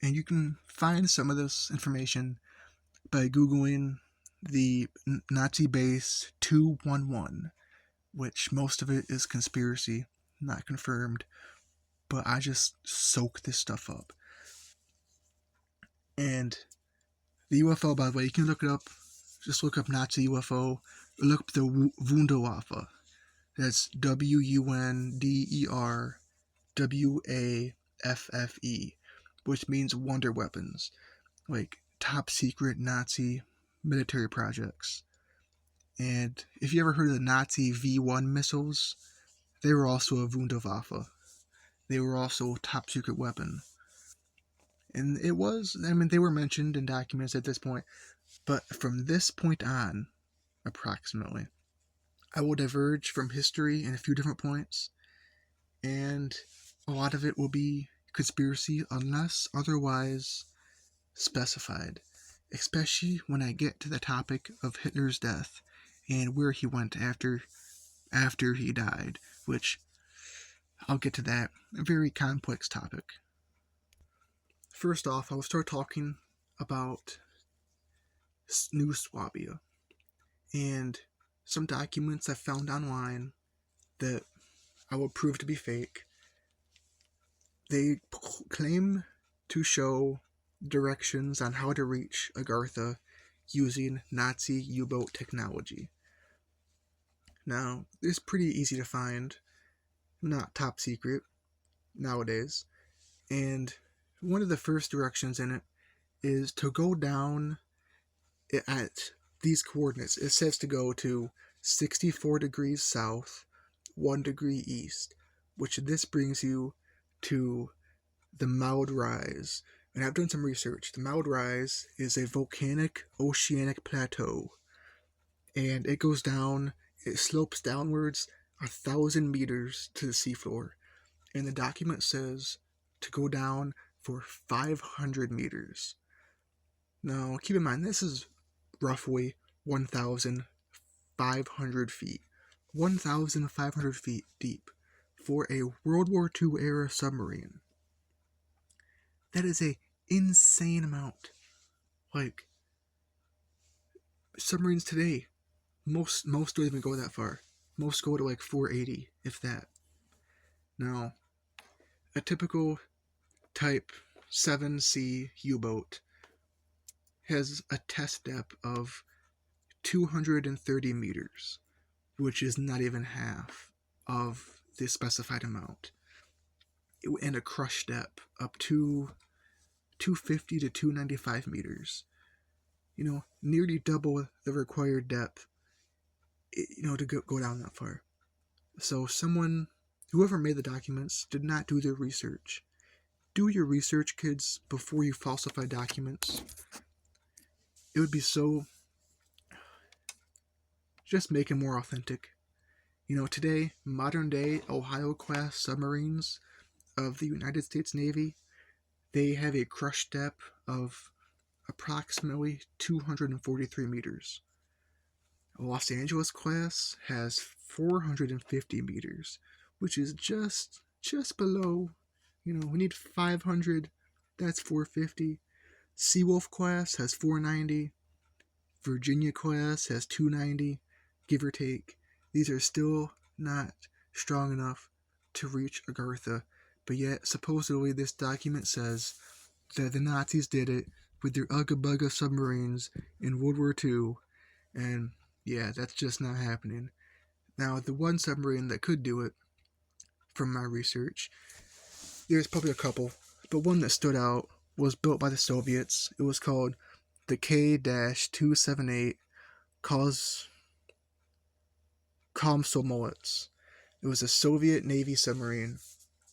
And you can find some of this information by Googling the Nazi base 211, which most of it is conspiracy, not confirmed, but I just soak this stuff up. And the UFO, by the way, you can look it up. Just look up Nazi UFO. Look up the Wunderwaffe. That's Wunderwaffe, which means wonder weapons, like top secret Nazi military projects. And if you ever heard of the Nazi V1 missiles, they were also a Wunderwaffe. They were also a top secret weapon. And they were mentioned in documents at this point, but from this point on, approximately, I will diverge from history in a few different points, and a lot of it will be conspiracy unless otherwise specified, especially when I get to the topic of Hitler's death and where he went after he died, which I'll get to that. A very complex topic. First off, I will start talking about New Swabia and some documents I found online that I will prove to be fake. They claim to show directions on how to reach Agartha using Nazi U-boat technology. Now, it's pretty easy to find, not top secret nowadays, and one of the first directions in it is to go down at these coordinates. It says to go to 64 degrees south, 1 degree east, which this brings you to the Maud Rise. And I've done some research. The Maud Rise is a volcanic oceanic plateau, and it goes down, it slopes downwards 1,000 meters to the seafloor. And the document says to go down for 500 meters. Now, keep in mind, this is roughly 1,500 feet. 1,500 feet deep for a World War II era submarine. That is a insane amount. Like, submarines today, most don't even go that far. Most go to like 480, if that. Now, a typical Type 7C U-boat has a test depth of 230 meters, which is not even half of the specified amount, and a crush depth up to 250 to 295 meters. Nearly double the required depth, to go down that far. So whoever made the documents did not do their research. Do your research, kids, before you falsify documents. It would be so... just make it more authentic. Today, modern-day Ohio-class submarines of the United States Navy, they have a crush depth of approximately 243 meters. A Los Angeles class has 450 meters, which is just below We need 500. That's 450. Seawolf class has 490. Virginia class has 290, give or take. These are still not strong enough to reach Agartha, but yet supposedly this document says that the Nazis did it with their Ugga Bugga submarines in World War II, and yeah, that's just not happening. Now, the one submarine that could do it, from my research, there's probably a couple, but one that stood out was built by the Soviets. It was called the K-278 Komsomolets. It was a Soviet Navy submarine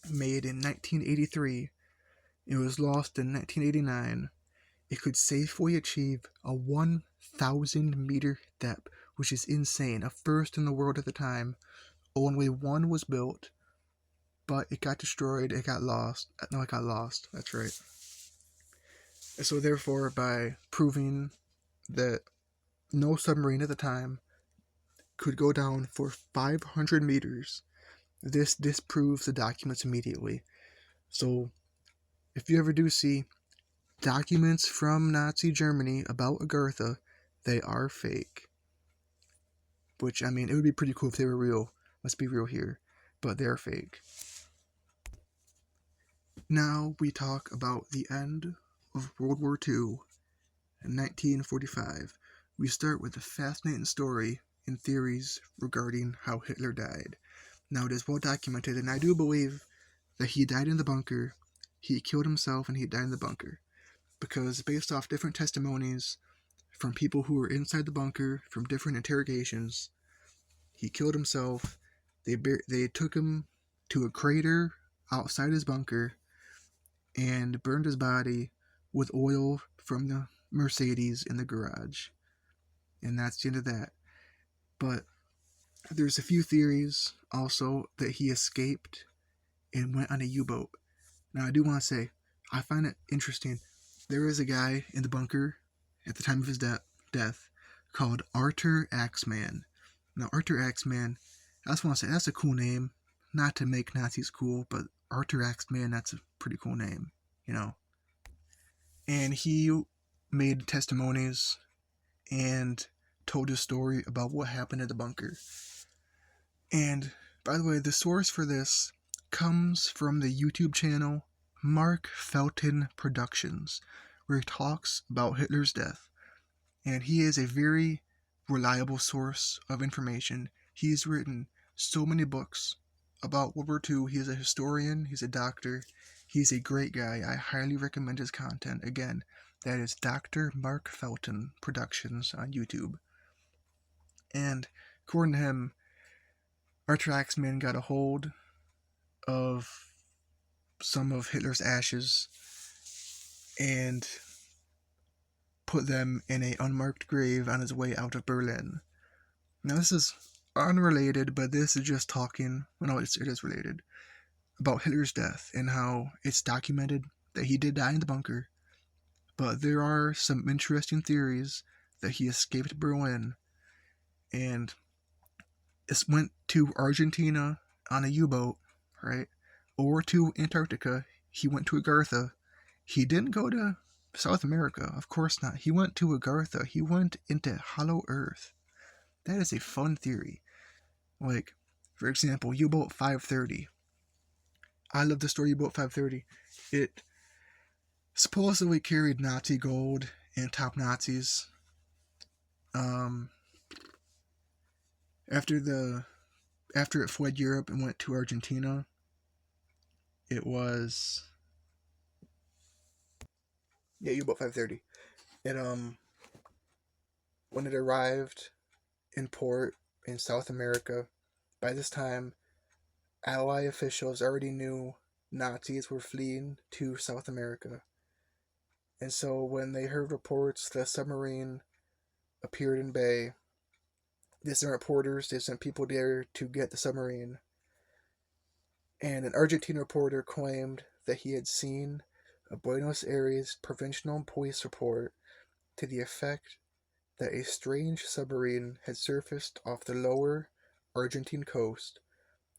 made in 1983. It was lost in 1989. It could safely achieve a 1,000 meter depth, which is insane, a first in the world at the time. Only one was built, but it got destroyed. It got lost. No, it got lost. That's right. And so therefore, by proving that no submarine at the time could go down for 500 meters, this disproves the documents immediately. So if you ever do see documents from Nazi Germany about Agartha, they are fake. Which, I mean, it would be pretty cool if they were real. Let's be real here. But they're fake. Now we talk about the end of World War II in 1945. We start with a fascinating story and theories regarding how Hitler died. Now, it is well documented, and I do believe that he died in the bunker. He killed himself and he died in the bunker. Because based off different testimonies from people who were inside the bunker, from different interrogations, he killed himself. They took him to a crater outside his bunker and burned his body with oil from the Mercedes in the garage. And that's the end of that. But there's a few theories also that he escaped and went on a U-boat. Now, I do want to say, I find it interesting. There is a guy in the bunker at the time of his death called Arthur Axman. Now, Arthur Axman, I just want to say, that's a cool name. Not to make Nazis cool, but Arthur Axman, that's a pretty cool name, And he made testimonies and told his story about what happened at the bunker. And, by the way, the source for this comes from the YouTube channel Mark Felton Productions, where he talks about Hitler's death. And he is a very reliable source of information. He's written so many books about World War II. He is a historian, he's a doctor, he's a great guy. I highly recommend his content. Again, that is Dr. Mark Felton Productions on YouTube. And according to him, Arthur Axman got a hold of some of Hitler's ashes and put them in an unmarked grave on his way out of Berlin. Now, this is unrelated, but this is just talking, well, no, it is related, about Hitler's death and how it's documented that he did die in the bunker, but there are some interesting theories that he escaped Berlin and went to Argentina on a U-boat, right? Or to Antarctica. He went to Agartha. He didn't go to South America, of course not. He went to Agartha. He went into Hollow Earth. That is a fun theory. Like, for example, U-boat 530. I love the story U-boat 530. It supposedly carried Nazi gold and top Nazis. After it fled Europe and went to Argentina, it was U-boat 530. It when it arrived in port in South America, by this time, Allied officials already knew Nazis were fleeing to South America. And so when they heard reports the submarine appeared in bay, they sent reporters, they sent people there to get the submarine. And an Argentine reporter claimed that he had seen a Buenos Aires provincial police report to the effect that a strange submarine had surfaced off the lower Argentine coast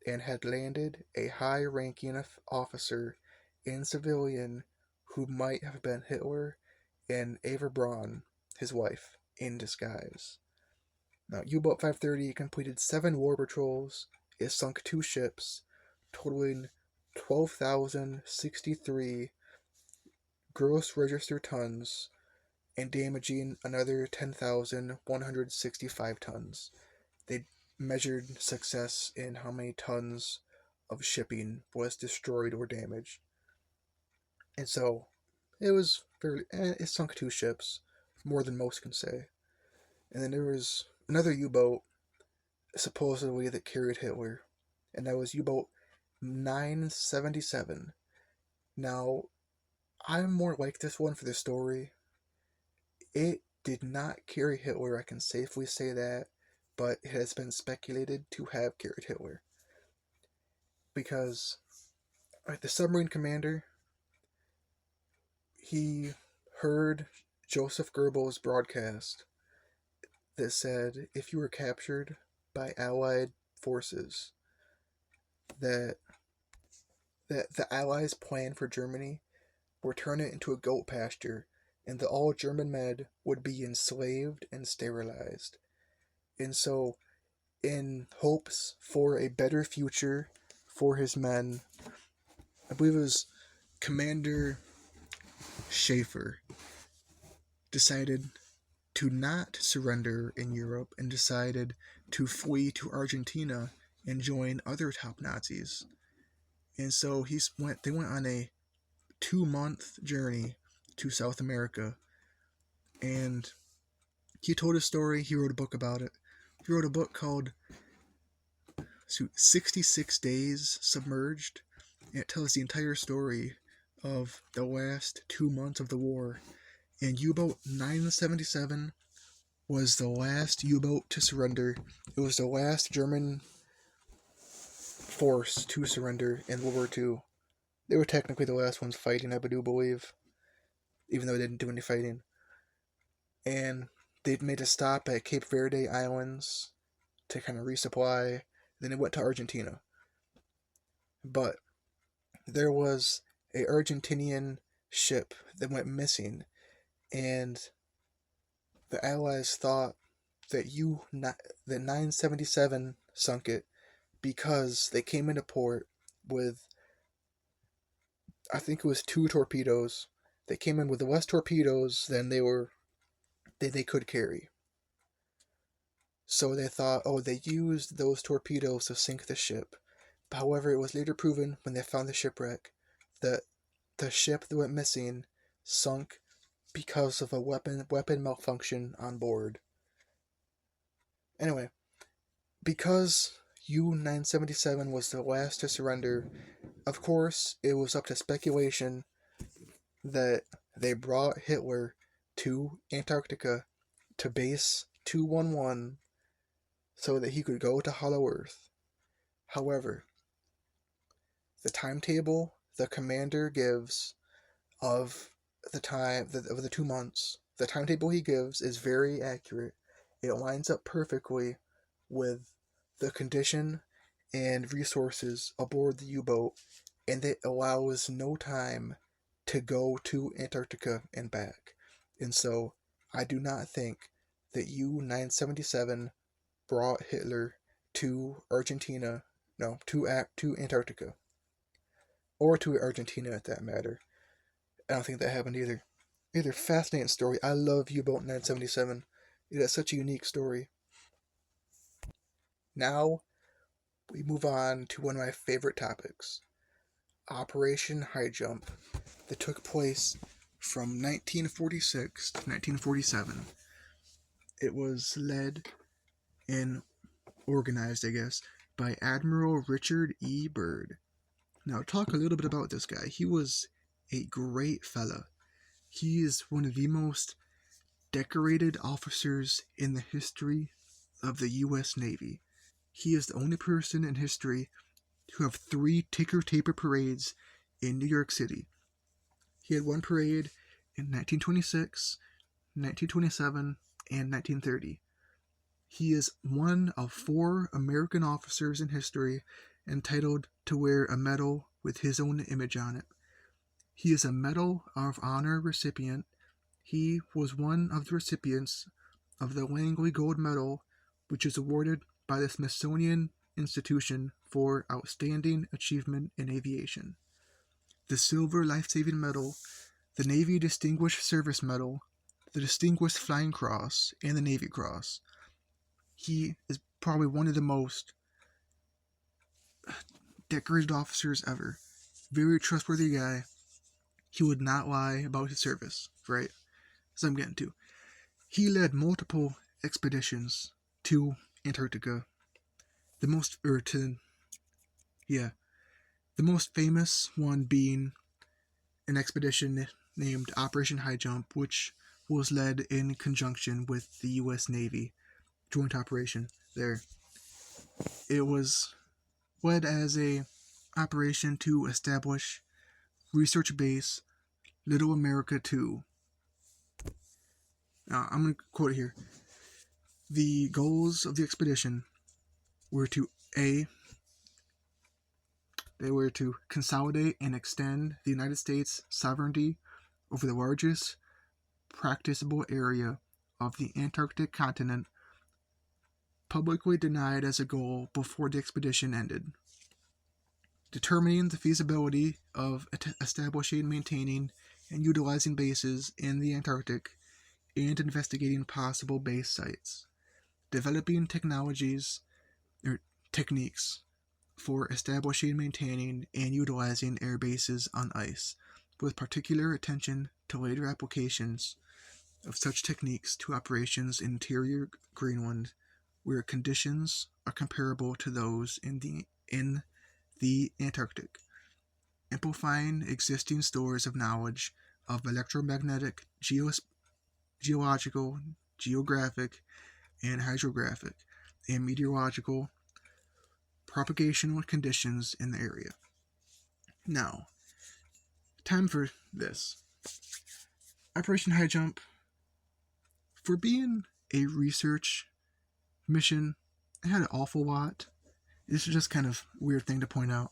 and had landed a high-ranking officer and civilian who might have been Hitler and Eva Braun, his wife, in disguise. Now, U-Boat 530 completed 7 war patrols. It sunk 2 ships, totaling 12,063 gross register tons and damaging another 10,165 tons. They measured success in how many tons of shipping was destroyed or damaged. And so it was it sunk 2 ships, more than most can say. And then there was another U-boat supposedly that carried Hitler, and that was U-boat 977. Now, I'm more like this one for the story. It did not carry Hitler, I can safely say that, but it has been speculated to have carried Hitler. Because the submarine commander, he heard Joseph Goebbels' broadcast that said if you were captured by Allied forces, that the Allies' plan for Germany would turn it into a goat pasture, and that all German men would be enslaved and sterilized. And so, in hopes for a better future for his men, I believe it was Commander Schaefer decided to not surrender in Europe and decided to flee to Argentina and join other top Nazis. And so they went on a 2-month journey to South America, and he told his story. He wrote a book about it. He wrote a book called 66 Days Submerged, and it tells the entire story of the last 2 months of the war. And U-Boat 977 was the last U-boat to surrender. It was the last German force to surrender in World War II. They were technically the last ones fighting, I do believe, even though they didn't do any fighting. And they made a stop at Cape Verde Islands to kind of resupply. Then it went to Argentina. But there was a Argentinian ship that went missing, and the Allies thought that 977 sunk it because they came into port with, I think it was 2 torpedoes. They came in with less torpedoes than they could carry. So they thought, they used those torpedoes to sink the ship. However, it was later proven when they found the shipwreck that the ship that went missing sunk because of a weapon malfunction on board. Anyway, because U-977 was the last to surrender, of course, it was up to speculation that they brought Hitler to Antarctica to base 211 so that he could go to Hollow Earth. However, the timetable the commander gives of the 2 months, the timetable he gives is very accurate. It lines up perfectly with the condition and resources aboard the U-boat, and it allows no time to go to Antarctica and back. And so, I do not think that U-977 brought Hitler to Argentina, no, to Antarctica. Or to Argentina, at that matter. I don't think that happened either. Either fascinating story. I love U-Boat 977. It has such a unique story. Now, we move on to one of my favorite topics. Operation High Jump, that took place from 1946 to 1947. It was led and organized, I guess, by Admiral Richard E. Byrd. Now, talk a little bit about this guy. He was a great fella. He is one of the most decorated officers in the history of the U.S. Navy. He is the only person in history to have 3 ticker-taper parades in New York City. He had one parade in 1926, 1927, and 1930. He is one of 4 American officers in history entitled to wear a medal with his own image on it. He is a Medal of Honor recipient. He was one of the recipients of the Langley Gold Medal, which is awarded by the Smithsonian Institution for Outstanding Achievement in Aviation, the Silver Life-Saving Medal, the Navy Distinguished Service Medal, the Distinguished Flying Cross, and the Navy Cross. He is probably one of the most decorated officers ever. Very trustworthy guy. He would not lie about his service, right? As I'm getting to. He led multiple expeditions to Antarctica. The most famous one being an expedition named Operation High Jump, which was led in conjunction with the U.S. Navy joint operation there. It was led as a operation to establish research base Little America 2. Now, I'm going to quote here. The goals of the expedition were to they were to consolidate and extend the United States sovereignty over the largest practicable area of the Antarctic continent, publicly denied as a goal before the expedition ended. Determining the feasibility of establishing, maintaining, and utilizing bases in the Antarctic, and investigating possible base sites. Developing techniques for establishing, maintaining, and utilizing air bases on ice, with particular attention to later applications of such techniques to operations in interior Greenland, where conditions are comparable to those in the Antarctic. Amplifying existing stores of knowledge of electromagnetic, geological, geographic, and hydrographic, and meteorological propagational conditions in the area. Now, time for this. Operation High Jump, for being a research mission, it had an awful lot. This is just kind of a weird thing to point out.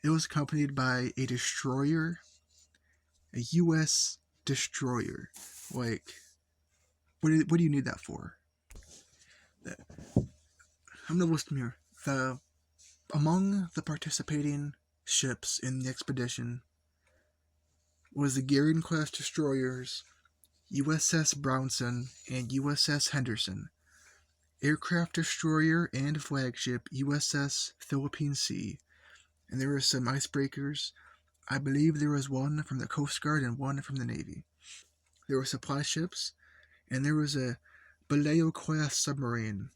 It was accompanied by a destroyer, a U.S. destroyer. Like, what do you need that for? I'm going to list them here. Among the participating ships in the expedition was the Gearing-class destroyers USS Brownson and USS Henderson, aircraft destroyer and flagship USS Philippine Sea, and there were some icebreakers. I believe there was one from the Coast Guard and one from the Navy. There were supply ships, and there was a Baleo-class submarine,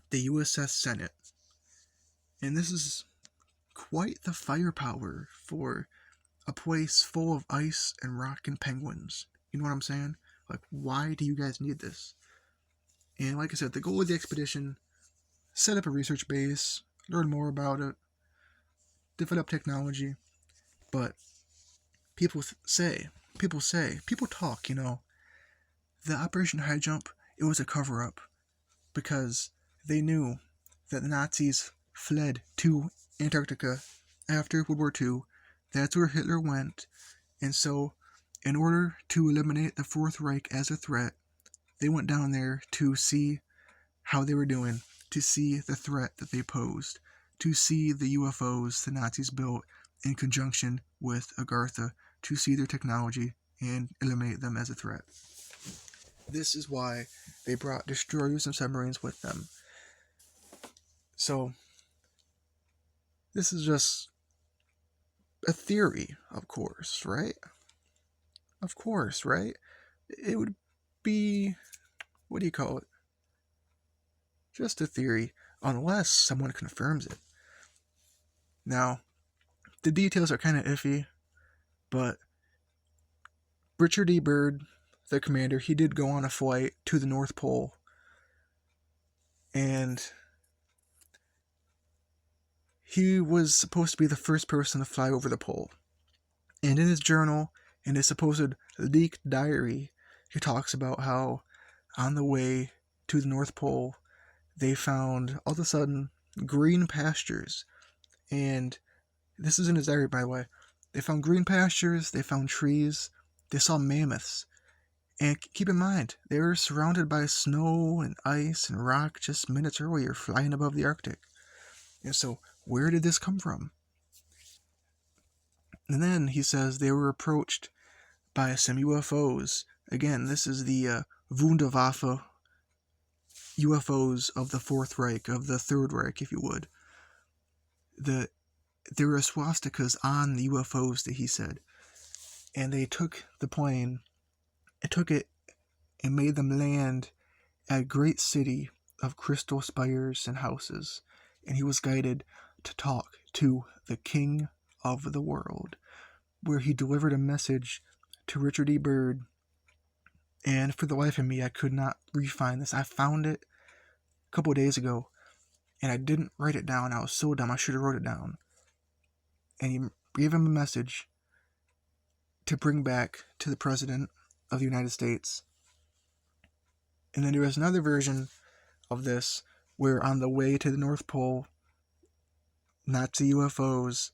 the USS Senate. And this is quite the firepower for a place full of ice and rock and penguins. You know what I'm saying? Like, why do you guys need this? And like I said, the goal of the expedition, set up a research base, learn more about it, develop technology. But people talk, the Operation High Jump, it was a cover-up because they knew that the Nazis fled to Antarctica after World War II. That's where Hitler went. And so, in order to eliminate the Fourth Reich as a threat, they went down there to see how they were doing, to see the threat that they posed, to see the UFOs the Nazis built in conjunction with Agartha, to see their technology and eliminate them as a threat. This is why they brought destroyers and submarines with them. So, this is just a theory, of course, right? Of course, right? It would be, what do you call it? Just a theory, unless someone confirms it. Now, the details are kind of iffy, but Richard E. Byrd, the commander, he did go on a flight to the North Pole, and he was supposed to be the first person to fly over the pole. And in his journal, in his supposed leaked diary, he talks about how on the way to the North Pole, they found, all of a sudden, green pastures. And this is in his diary, by the way. They found green pastures, they found trees, they saw mammoths. And keep in mind, they were surrounded by snow and ice and rock just minutes earlier, flying above the Arctic. And so, where did this come from? And then he says they were approached by some UFOs. Again, this is the Wunderwaffe UFOs of the Fourth Reich, of the Third Reich, if you would. There were swastikas on the UFOs that he said. And they took the plane, and made them land at a great city of crystal spires and houses. And he was guided to talk to the King of the World, where he delivered a message to Richard E. Byrd. And for the life of me, I could not re-find this. I found it a couple of days ago, and I didn't write it down. I was so dumb, I should have wrote it down. And he gave him a message to bring back to the President of the United States. And then there was another version of this where on the way to the North Pole, Nazi UFOs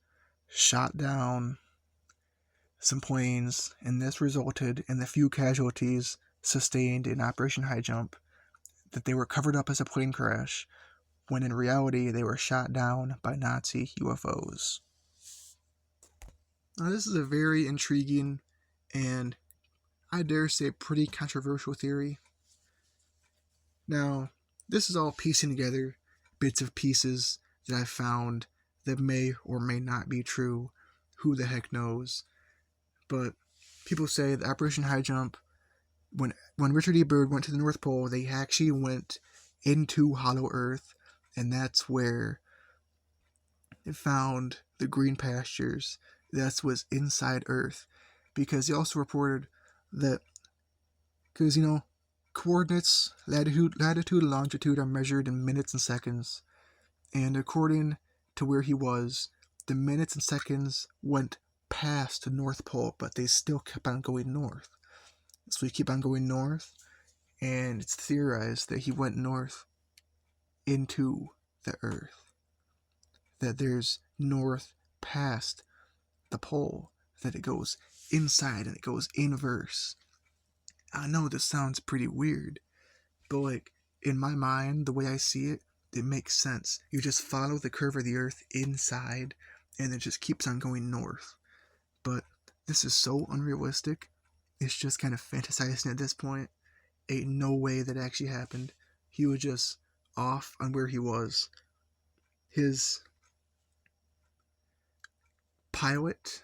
shot down some planes, and this resulted in the few casualties sustained in Operation High Jump, that they were covered up as a plane crash, when in reality they were shot down by Nazi UFOs. Now, this is a very intriguing and, I dare say, pretty controversial theory. Now, this is all piecing together bits of pieces that I've found that may or may not be true. Who the heck knows? But people say that Operation High Jump, when Richard E. Byrd went to the North Pole, they actually went into Hollow Earth, and that's where they found the green pastures. That was inside Earth. Because he also reported that, because, coordinates, latitude and longitude are measured in minutes and seconds. And according to where he was, the minutes and seconds went past the North Pole, but they still kept on going north. So he kept on going north, and it's theorized that he went north into the Earth. That there's north past the pole, that it goes inside and it goes inverse. I know this sounds pretty weird, but in my mind, the way I see it, it makes sense. You just follow the curve of the Earth inside, and it just keeps on going north. But this is so unrealistic. It's just kind of fantasizing at this point. Ain't no way that actually happened. He was just off on where he was. His pilot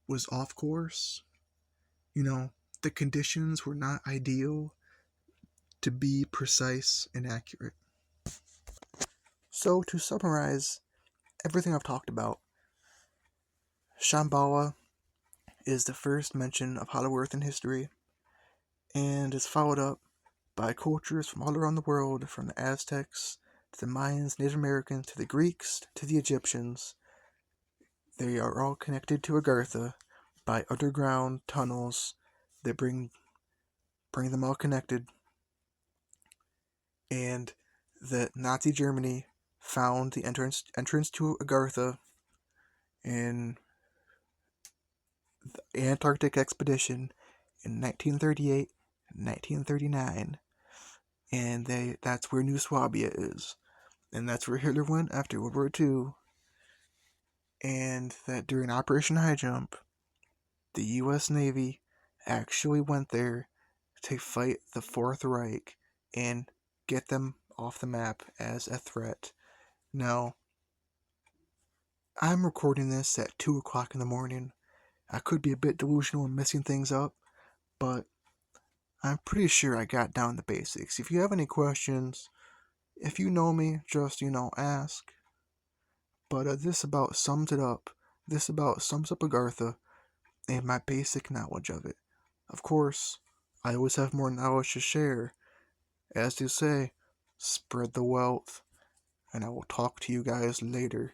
was off course. The conditions were not ideal to be precise and accurate. So, to summarize everything I've talked about, Shambhala is the first mention of Hollow Earth in history, and is followed up by cultures from all around the world, from the Aztecs to the Mayans, Native Americans, to the Greeks, to the Egyptians. They are all connected to Agartha by underground tunnels that bring them all connected. And that Nazi Germany found the entrance to Agartha in the Antarctic expedition in 1938 and 1939. And that's where New Swabia is. And that's where Hitler went after World War II. And that during Operation High Jump, the U.S. Navy actually went there to fight the Fourth Reich and get them off the map as a threat. Now, I'm recording this at 2 o'clock in the morning. I could be a bit delusional and messing things up, but I'm pretty sure I got down the basics. If you have any questions, if you know me, just, ask. But this about sums it up. This about sums up Agartha and my basic knowledge of it. Of course, I always have more knowledge to share. As they say, spread the wealth. And I will talk to you guys later.